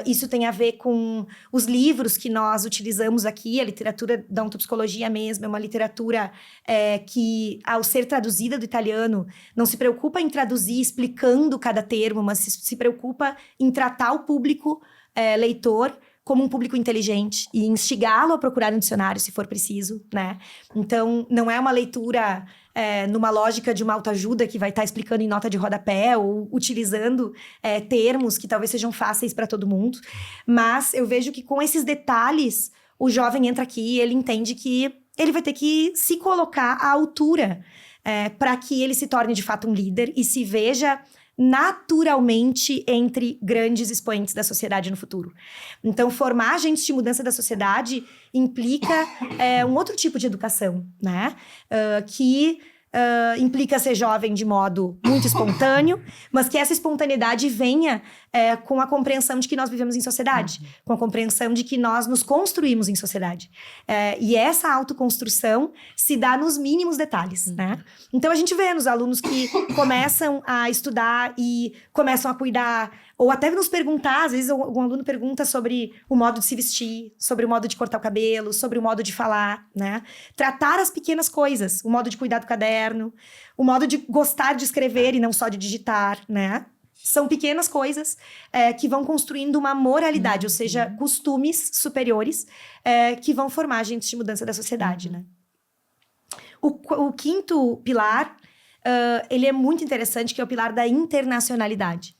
isso tem a ver com os livros que nós utilizamos aqui. A literatura da ontopsicologia mesmo é uma literatura que, ao ser traduzida do italiano, não se preocupa em traduzir explicando cada termo, mas se preocupa em tratar o público leitor como um público inteligente e instigá-lo a procurar um dicionário, se for preciso, né? Então, não é uma leitura numa lógica de uma autoajuda que vai estar explicando em nota de rodapé ou utilizando termos que talvez sejam fáceis para todo mundo. Mas eu vejo que com esses detalhes, o jovem entra aqui e ele entende que ele vai ter que se colocar à altura para que ele se torne, de fato, um líder e se veja naturalmente entre grandes expoentes da sociedade no futuro. Então, formar agentes de mudança da sociedade implica um outro tipo de educação, né? Que implica ser jovem de modo muito espontâneo, mas que essa espontaneidade venha com a compreensão de que nós vivemos em sociedade, com a compreensão de que nós nos construímos em sociedade. E essa autoconstrução se dá nos mínimos detalhes, né? Então, a gente vê nos alunos que começam a estudar e começam a cuidar, ou até nos perguntar, às vezes algum aluno pergunta sobre o modo de se vestir, sobre o modo de cortar o cabelo, sobre o modo de falar, né? Tratar as pequenas coisas, o modo de cuidar do caderno, o modo de gostar de escrever e não só de digitar, né? São pequenas coisas que vão construindo uma moralidade, ou seja, costumes superiores que vão formar agentes de mudança da sociedade, né? O quinto pilar, ele é muito interessante, que é o pilar da internacionalidade.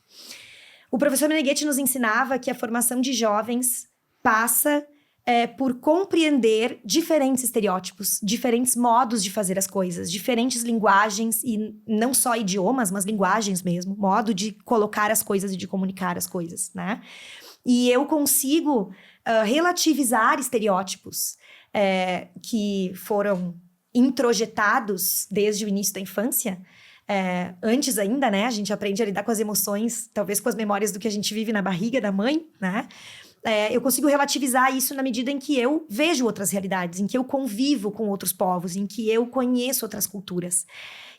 O professor Meneghetti nos ensinava que a formação de jovens passa por compreender diferentes estereótipos, diferentes modos de fazer as coisas, diferentes linguagens, e não só idiomas, mas linguagens mesmo, modo de colocar as coisas e de comunicar as coisas, né? E eu consigo relativizar estereótipos que foram introjetados desde o início da infância. Antes ainda, né? A gente aprende a lidar com as emoções, talvez com as memórias do que a gente vive na barriga da mãe, né? Eu consigo relativizar isso na medida em que eu vejo outras realidades, em que eu convivo com outros povos, em que eu conheço outras culturas.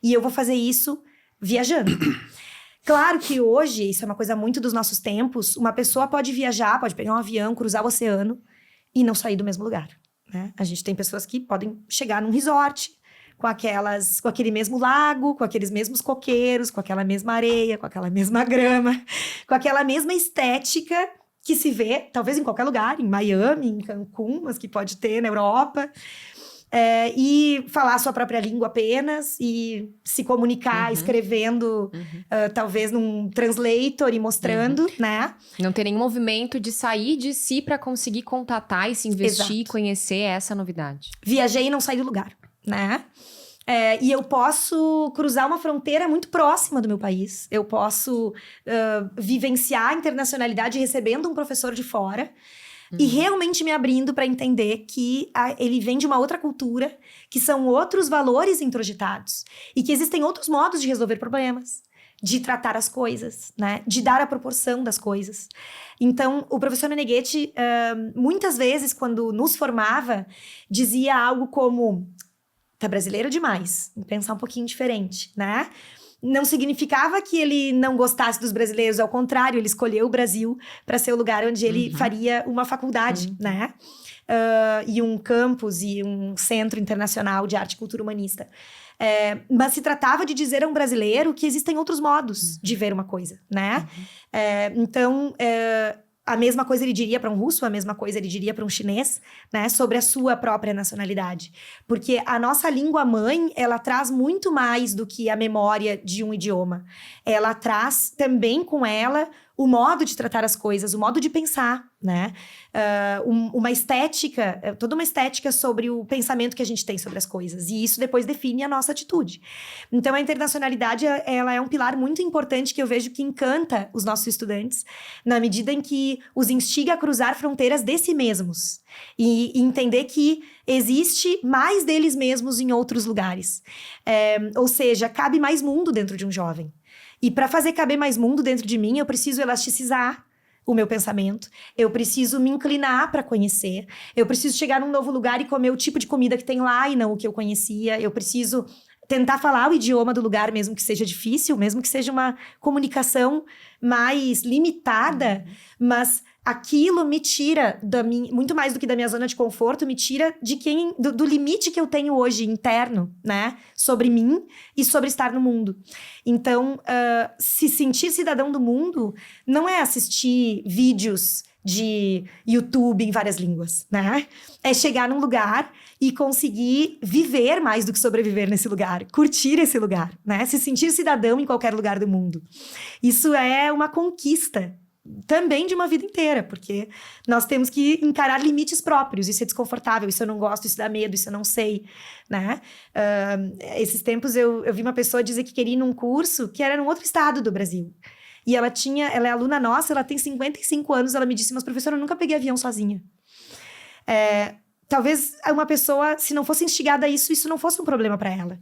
E eu vou fazer isso viajando. Claro que hoje, isso é uma coisa muito dos nossos tempos, uma pessoa pode viajar, pode pegar um avião, cruzar o oceano e não sair do mesmo lugar, né? A gente tem pessoas que podem chegar num resort com aquele mesmo lago, com aqueles mesmos coqueiros, com aquela mesma areia, com aquela mesma grama, com aquela mesma estética que se vê, talvez em qualquer lugar, em Miami, em Cancún, mas que pode ter na Europa, e falar a sua própria língua apenas, e se comunicar escrevendo, talvez num translator e mostrando, né? Não ter nenhum movimento de sair de si para conseguir contatar e se investir e conhecer essa novidade. Viajei e não saí do lugar, né? E eu posso cruzar uma fronteira muito próxima do meu país. Eu posso vivenciar a internacionalidade recebendo um professor de fora e realmente me abrindo para entender que ele vem de uma outra cultura, que são outros valores introjetados e que existem outros modos de resolver problemas, de tratar as coisas, né? De dar a proporção das coisas. Então, o professor Meneghetti, muitas vezes, quando nos formava, dizia algo como: tá brasileiro demais, tem que pensar um pouquinho diferente, né? Não significava que ele não gostasse dos brasileiros, ao contrário, ele escolheu o Brasil para ser o lugar onde ele faria uma faculdade, né? E um campus e um centro internacional de arte e cultura humanista. Mas se tratava de dizer a um brasileiro que existem outros modos de ver uma coisa, né? Então, a mesma coisa ele diria para um russo, a mesma coisa ele diria para um chinês, né, sobre a sua própria nacionalidade. Porque a nossa língua mãe, ela traz muito mais do que a memória de um idioma. Ela traz também com ela o modo de tratar as coisas, o modo de pensar, né? Uma estética, toda uma estética sobre o pensamento que a gente tem sobre as coisas. E isso depois define a nossa atitude. Então, a internacionalidade, ela é um pilar muito importante que eu vejo que encanta os nossos estudantes, na medida em que os instiga a cruzar fronteiras de si mesmos. E entender que existe mais deles mesmos em outros lugares. Ou seja, cabe mais mundo dentro de um jovem. E para fazer caber mais mundo dentro de mim, eu preciso elasticizar o meu pensamento, eu preciso me inclinar para conhecer, eu preciso chegar num novo lugar e comer o tipo de comida que tem lá e não o que eu conhecia, eu preciso tentar falar o idioma do lugar, mesmo que seja difícil, mesmo que seja uma comunicação mais limitada, mas aquilo me tira muito mais do que da minha zona de conforto, me tira do limite que eu tenho hoje interno, né? Sobre mim e sobre estar no mundo. Então, se sentir cidadão do mundo não é assistir vídeos de YouTube em várias línguas, né? É chegar num lugar e conseguir viver mais do que sobreviver nesse lugar, curtir esse lugar, né? Se sentir cidadão em qualquer lugar do mundo. Isso é uma conquista também de uma vida inteira, porque nós temos que encarar limites próprios. Isso é desconfortável, isso eu não gosto, isso dá medo, isso eu não sei, né? Esses tempos eu vi uma pessoa dizer que queria ir num curso que era num outro estado do Brasil. E ela é aluna nossa, ela tem 55 anos, ela me disse: mas professora, eu nunca peguei avião sozinha. Talvez uma pessoa, se não fosse instigada a isso não fosse um problema para ela.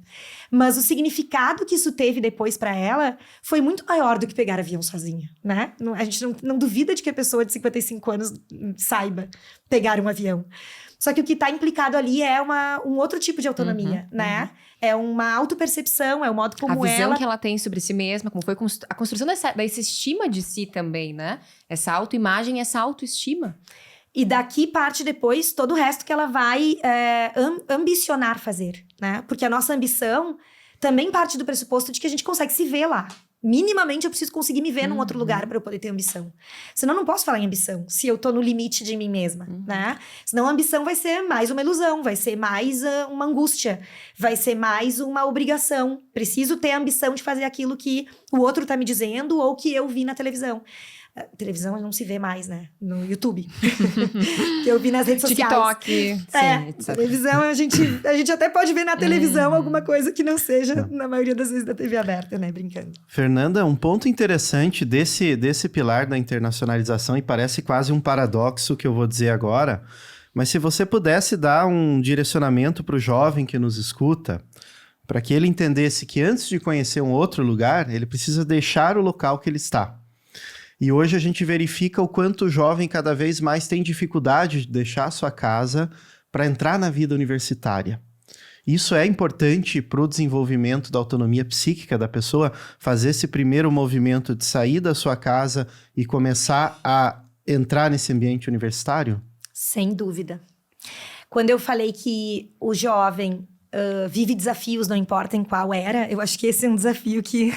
Mas o significado que isso teve depois para ela foi muito maior do que pegar avião sozinha, né? A gente não duvida de que a pessoa de 55 anos saiba pegar um avião. Só que o que está implicado ali é um outro tipo de autonomia, né? É uma autopercepção, é o modo como a visão que ela tem sobre si mesma, como foi a construção dessa estima de si também, né? Essa autoimagem, essa autoestima. E daqui parte depois todo o resto que ela vai ambicionar fazer, né? Porque a nossa ambição também parte do pressuposto de que a gente consegue se ver lá. Minimamente eu preciso conseguir me ver num outro lugar para eu poder ter ambição. Senão eu não posso falar em ambição, se eu tô no limite de mim mesma, né? Senão a ambição vai ser mais uma ilusão, vai ser mais uma angústia, vai ser mais uma obrigação. Preciso ter a ambição de fazer aquilo que o outro tá me dizendo ou que eu vi na televisão. Televisão não se vê mais, né? No YouTube. Que eu vi nas redes sociais. TikTok, sim, etc. Televisão, a gente até pode ver na televisão alguma coisa que não seja, na maioria das vezes, da TV aberta, né? Brincando. Fernanda, um ponto interessante desse pilar da internacionalização, e parece quase um paradoxo que eu vou dizer agora, mas se você pudesse dar um direcionamento para o jovem que nos escuta, para que ele entendesse que antes de conhecer um outro lugar, ele precisa deixar o local que ele está. E hoje a gente verifica o quanto o jovem cada vez mais tem dificuldade de deixar a sua casa para entrar na vida universitária. Isso é importante para o desenvolvimento da autonomia psíquica da pessoa, fazer esse primeiro movimento de sair da sua casa e começar a entrar nesse ambiente universitário? Sem dúvida. Quando eu falei que o jovem vive desafios, não importa em qual era, eu acho que esse é um desafio que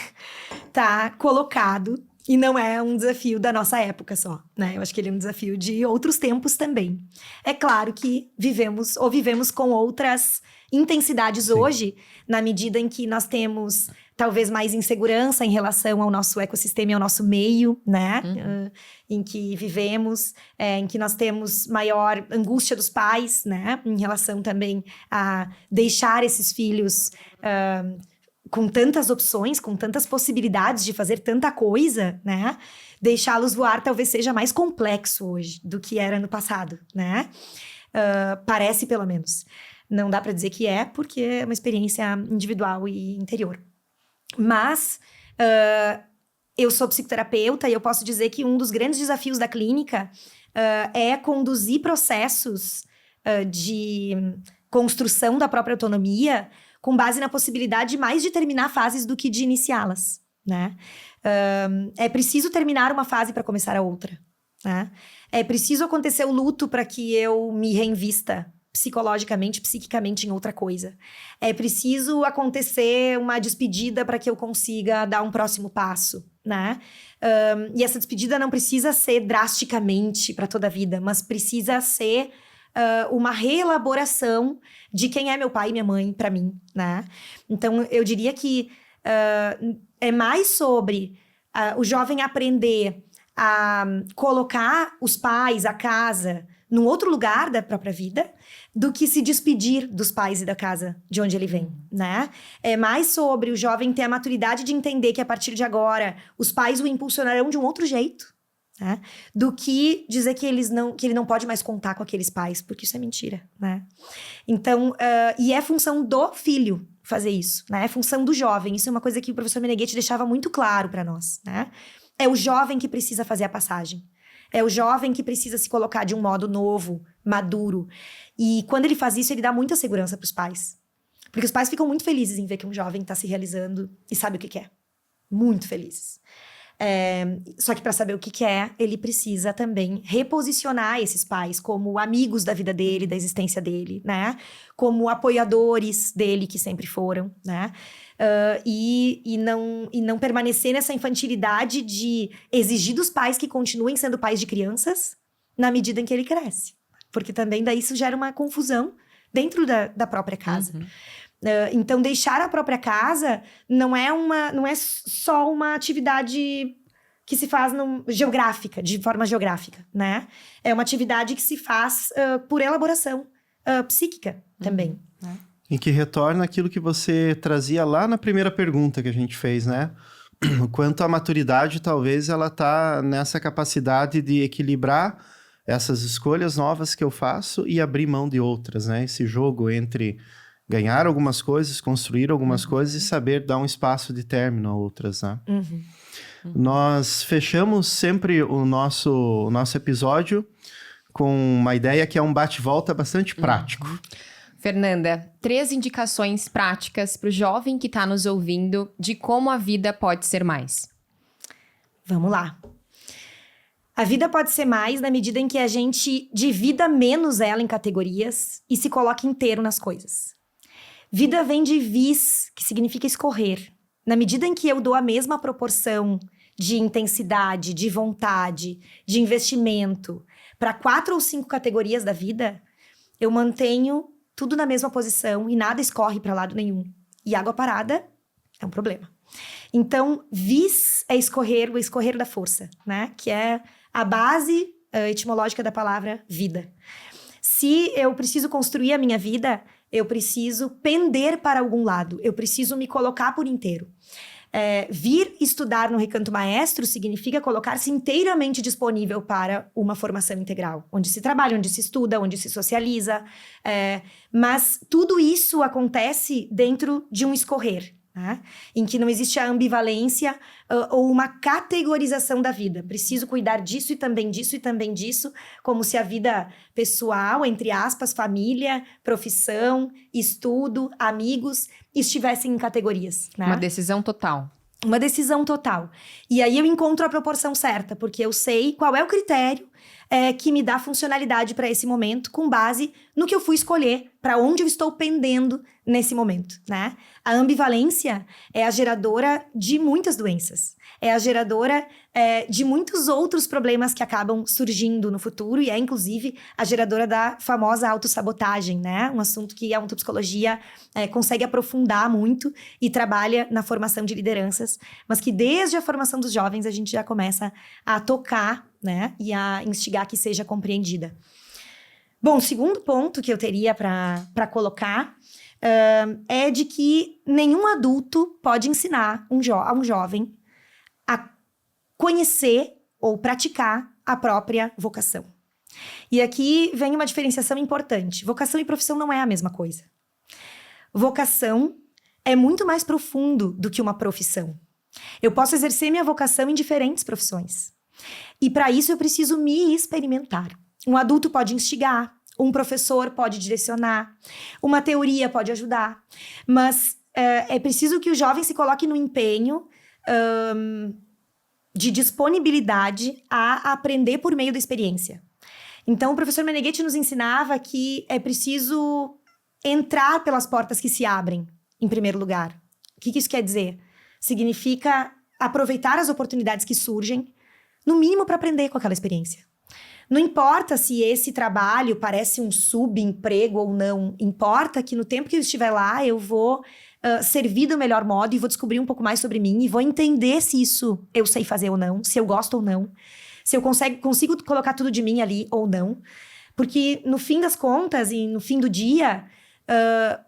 está colocado. E não é um desafio da nossa época só, né? Eu acho que ele é um desafio de outros tempos também. É claro que vivemos com outras intensidades hoje, na medida em que nós temos talvez mais insegurança em relação ao nosso ecossistema e ao nosso meio, né? Em que vivemos, em que nós temos maior angústia dos pais, né? Em relação também a deixar esses filhos com tantas opções, com tantas possibilidades de fazer tanta coisa, né? Deixá-los voar talvez seja mais complexo hoje do que era no passado, né? Parece, pelo menos. Não dá para dizer que é, porque é uma experiência individual e interior. Mas eu sou psicoterapeuta e eu posso dizer que um dos grandes desafios da clínica é conduzir processos de construção da própria autonomia com base na possibilidade mais de terminar fases do que de iniciá-las, né? É preciso terminar uma fase para começar a outra, né? É preciso acontecer o luto para que eu me reinvista psicologicamente, psiquicamente em outra coisa. É preciso acontecer uma despedida para que eu consiga dar um próximo passo, né? E essa despedida não precisa ser drasticamente para toda a vida, mas precisa ser uma reelaboração de quem é meu pai e minha mãe para mim, né? Então, eu diria que é mais sobre o jovem aprender a colocar os pais, a casa, num outro lugar da própria vida, do que se despedir dos pais e da casa de onde ele vem, né? É mais sobre o jovem ter a maturidade de entender que a partir de agora os pais o impulsionarão de um outro jeito, né? Do que dizer que ele não pode mais contar com aqueles pais, porque isso é mentira, né? Então, e é função do filho fazer isso, né? É função do jovem. Isso é uma coisa que o professor Meneghetti deixava muito claro para nós, né? É o jovem que precisa fazer a passagem. É o jovem que precisa se colocar de um modo novo, maduro. E quando ele faz isso, ele dá muita segurança para os pais. Porque os pais ficam muito felizes em ver que um jovem está se realizando e sabe o que quer. Muito felizes. Só que para saber o que quer, ele precisa também reposicionar esses pais como amigos da vida dele, da existência dele, né? Como apoiadores dele, que sempre foram, né? E não permanecer nessa infantilidade de exigir dos pais que continuem sendo pais de crianças na medida em que ele cresce. Porque também daí isso gera uma confusão dentro da própria casa. Então, deixar a própria casa não é só uma atividade que se faz de forma geográfica, né? É uma atividade que se faz por elaboração psíquica também, né? E que retorna aquilo que você trazia lá na primeira pergunta que a gente fez, né? O quanto a maturidade, talvez, ela tá nessa capacidade de equilibrar essas escolhas novas que eu faço e abrir mão de outras, né? Esse jogo entre ganhar algumas coisas, construir algumas coisas e saber dar um espaço de término a outras, né? Nós fechamos sempre o nosso episódio com uma ideia que é um bate-volta bastante prático. Fernanda, 3 indicações práticas para o jovem que está nos ouvindo de como a vida pode ser mais. Vamos lá. A vida pode ser mais na medida em que a gente divida menos ela em categorias e se coloca inteiro nas coisas. Vida vem de vis, que significa escorrer. Na medida em que eu dou a mesma proporção de intensidade, de vontade, de investimento para 4 ou 5 categorias da vida, eu mantenho tudo na mesma posição e nada escorre para lado nenhum. E água parada É um problema. Então, vis é escorrer, o escorrer da força, né? Que é a base etimológica da palavra vida. Se eu preciso construir a minha vida, eu preciso pender para algum lado, eu preciso me colocar por inteiro. Vir estudar no Recanto Maestro significa colocar-se inteiramente disponível para uma formação integral, onde se trabalha, onde se estuda, onde se socializa, mas tudo isso acontece dentro de um escorrer, né? Em que não existe a ambivalência ou uma categorização da vida. Preciso cuidar disso e também disso e também disso, como se a vida pessoal, entre aspas, família, profissão, estudo, amigos, estivessem em categorias, né? Uma decisão total. Uma decisão total. E aí eu encontro a proporção certa, porque eu sei qual é o critério que me dá funcionalidade para esse momento, com base no que eu fui escolher, para onde eu estou pendendo nesse momento, né? A ambivalência é a geradora de muitas doenças. É a geradora de muitos outros problemas que acabam surgindo no futuro e é, inclusive, a geradora da famosa autossabotagem, né? Um assunto que a ontopsicologia consegue aprofundar muito e trabalha na formação de lideranças, mas que desde a formação dos jovens a gente já começa a tocar, né? E a instigar que seja compreendida. Bom, o segundo ponto que eu teria para colocar é de que nenhum adulto pode ensinar a um jovem a conhecer ou praticar a própria vocação. E aqui vem uma diferenciação importante. Vocação e profissão não é a mesma coisa. Vocação é muito mais profundo do que uma profissão. Eu posso exercer minha vocação em diferentes profissões. E para isso eu preciso me experimentar. Um adulto pode instigar, um professor pode direcionar, uma teoria pode ajudar, mas é preciso que o jovem se coloque no empenho de disponibilidade a aprender por meio da experiência. Então, o professor Meneghetti nos ensinava que é preciso entrar pelas portas que se abrem, em primeiro lugar. O que isso quer dizer? Significa aproveitar as oportunidades que surgem, no mínimo para aprender com aquela experiência. Não importa se esse trabalho parece um subemprego ou não, importa que no tempo que eu estiver lá, eu vou servir do melhor modo e vou descobrir um pouco mais sobre mim e vou entender se isso eu sei fazer ou não, se eu gosto ou não, se eu consigo colocar tudo de mim ali ou não. Porque no fim das contas e no fim do dia,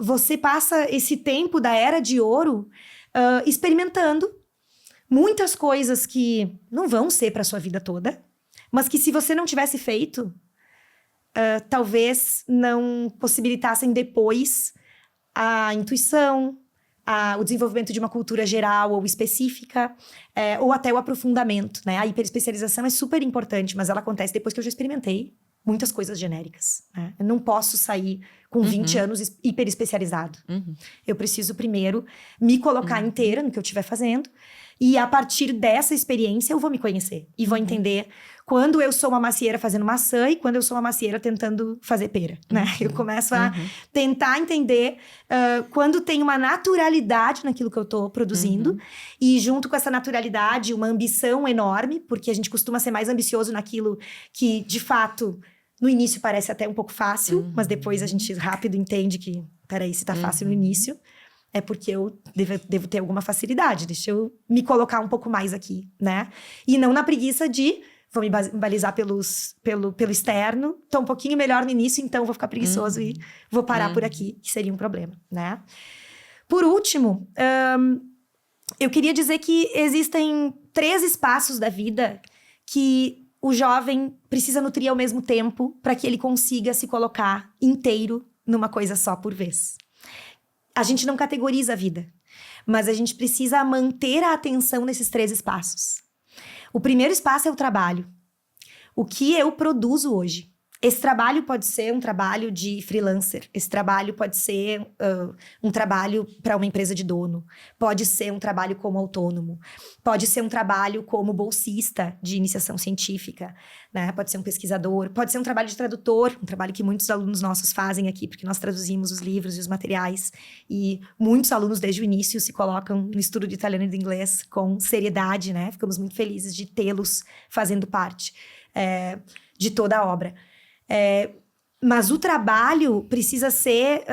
você passa esse tempo da era de ouro experimentando muitas coisas que não vão ser para sua vida toda, mas que se você não tivesse feito, talvez não possibilitassem depois a intuição, o desenvolvimento de uma cultura geral ou específica, ou até o aprofundamento, né? A hiperespecialização é super importante, mas ela acontece depois que eu já experimentei muitas coisas genéricas, né? Eu não posso sair com 20 anos hiperespecializado. Eu preciso primeiro me colocar inteira no que eu estiver fazendo, e a partir dessa experiência eu vou me conhecer e vou entender quando eu sou uma macieira fazendo maçã e quando eu sou uma macieira tentando fazer pera, né? Eu começo a tentar entender quando tem uma naturalidade naquilo que eu tô produzindo e junto com essa naturalidade, uma ambição enorme, porque a gente costuma ser mais ambicioso naquilo que, de fato, no início parece até um pouco fácil, mas depois a gente rápido entende que, peraí, se tá fácil no início, é porque eu devo ter alguma facilidade, deixa eu me colocar um pouco mais aqui, né? E não na preguiça de vou me balizar pelo externo, tô um pouquinho melhor no início, então vou ficar preguiçoso e vou parar por aqui, que seria um problema, né? Por último, eu queria dizer que existem 3 espaços da vida que o jovem precisa nutrir ao mesmo tempo para que ele consiga se colocar inteiro numa coisa só por vez. A gente não categoriza a vida, mas a gente precisa manter a atenção nesses 3 espaços. O primeiro espaço é o trabalho. O que eu produzo hoje? Esse trabalho pode ser um trabalho de freelancer. Esse trabalho pode ser um trabalho para uma empresa de dono. Pode ser um trabalho como autônomo. Pode ser um trabalho como bolsista de iniciação científica, né? Pode ser um pesquisador. Pode ser um trabalho de tradutor, um trabalho que muitos alunos nossos fazem aqui, porque nós traduzimos os livros e os materiais. E muitos alunos, desde o início, se colocam no estudo de italiano e de inglês com seriedade, né? Ficamos muito felizes de tê-los fazendo parte de toda a obra. Mas o trabalho precisa ser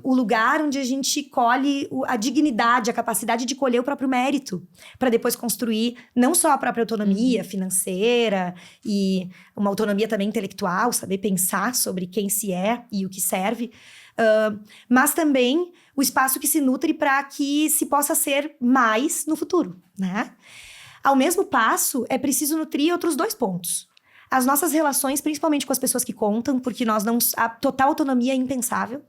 o lugar onde a gente colhe a dignidade, a capacidade de colher o próprio mérito, para depois construir não só a própria autonomia financeira e uma autonomia também intelectual, saber pensar sobre quem se é e o que serve, mas também o espaço que se nutre para que se possa ser mais no futuro, né? Ao mesmo passo, é preciso nutrir outros 2 pontos. As nossas relações, principalmente com as pessoas que contam, porque a total autonomia é impensável.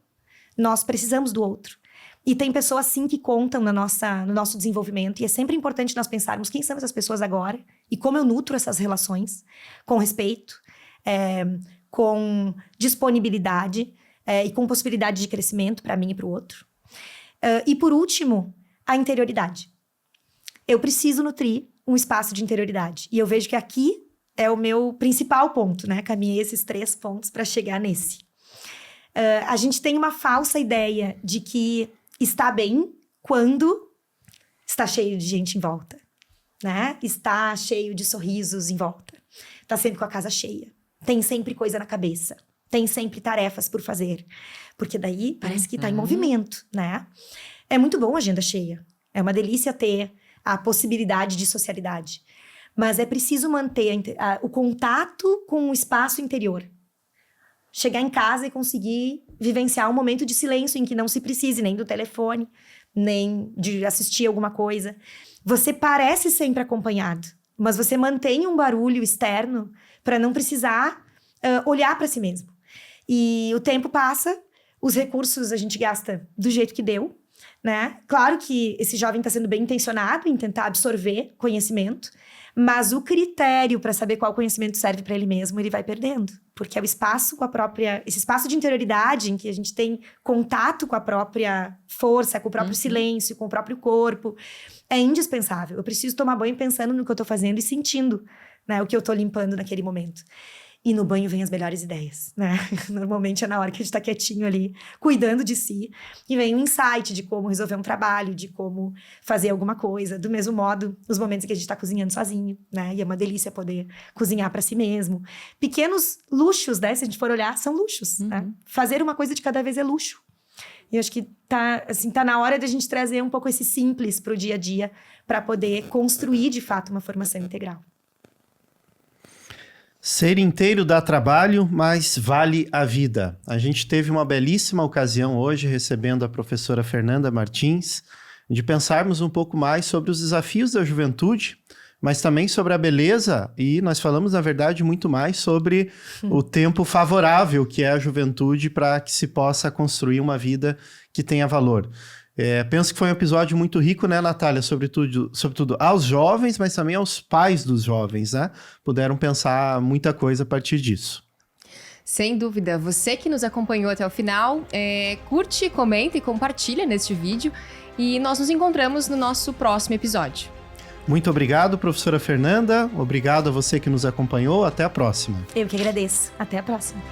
Nós precisamos do outro. E tem pessoas, sim, que contam no nosso desenvolvimento. E é sempre importante nós pensarmos quem são essas pessoas agora e como eu nutro essas relações com respeito, com disponibilidade e com possibilidade de crescimento para mim e para o outro. E, por último, a interioridade. Eu preciso nutrir um espaço de interioridade. E eu vejo que aqui é o meu principal ponto, né? Caminhei esses 3 pontos para chegar nesse. A gente tem uma falsa ideia de que está bem quando está cheio de gente em volta, né? Está cheio de sorrisos em volta. Está sempre com a casa cheia. Tem sempre coisa na cabeça. Tem sempre tarefas por fazer. Porque daí parece que está em movimento, né? É muito bom a agenda cheia. É uma delícia ter a possibilidade de socialidade. Mas é preciso manter o contato com o espaço interior. Chegar em casa e conseguir vivenciar um momento de silêncio em que não se precise nem do telefone, nem de assistir alguma coisa. Você parece sempre acompanhado, mas você mantém um barulho externo para não precisar olhar para si mesmo. E o tempo passa, os recursos a gente gasta do jeito que deu, né? Claro que esse jovem está sendo bem intencionado em tentar absorver conhecimento, mas o critério para saber qual conhecimento serve para ele mesmo, ele vai perdendo. Porque é o espaço com esse espaço de interioridade em que a gente tem contato com a própria força, com o próprio silêncio, com o próprio corpo, é indispensável. Eu preciso tomar banho pensando no que eu estou fazendo e sentindo, né, o que eu estou limpando naquele momento. E no banho vem as melhores ideias, né? Normalmente é na hora que a gente tá quietinho ali, cuidando de si. E vem um insight de como resolver um trabalho, de como fazer alguma coisa. Do mesmo modo, os momentos em que a gente tá cozinhando sozinho, né? E é uma delícia poder cozinhar para si mesmo. Pequenos luxos, né? Se a gente for olhar, são luxos, né? Fazer uma coisa de cada vez é luxo. E eu acho que tá na hora de a gente trazer um pouco esse simples pro dia a dia para poder construir, de fato, uma formação integral. Ser inteiro dá trabalho, mas vale a vida. A gente teve uma belíssima ocasião hoje, recebendo a professora Fernanda Martins, de pensarmos um pouco mais sobre os desafios da juventude, mas também sobre a beleza, e nós falamos, na verdade, muito mais sobre o tempo favorável que é a juventude para que se possa construir uma vida que tenha valor. Penso que foi um episódio muito rico, né, Natália? Sobretudo aos jovens, mas também aos pais dos jovens, né? Puderam pensar muita coisa a partir disso. Sem dúvida. Você que nos acompanhou até o final, curte, comenta e compartilha neste vídeo. E nós nos encontramos no nosso próximo episódio. Muito obrigado, professora Fernanda. Obrigado a você que nos acompanhou. Até a próxima. Eu que agradeço. Até a próxima.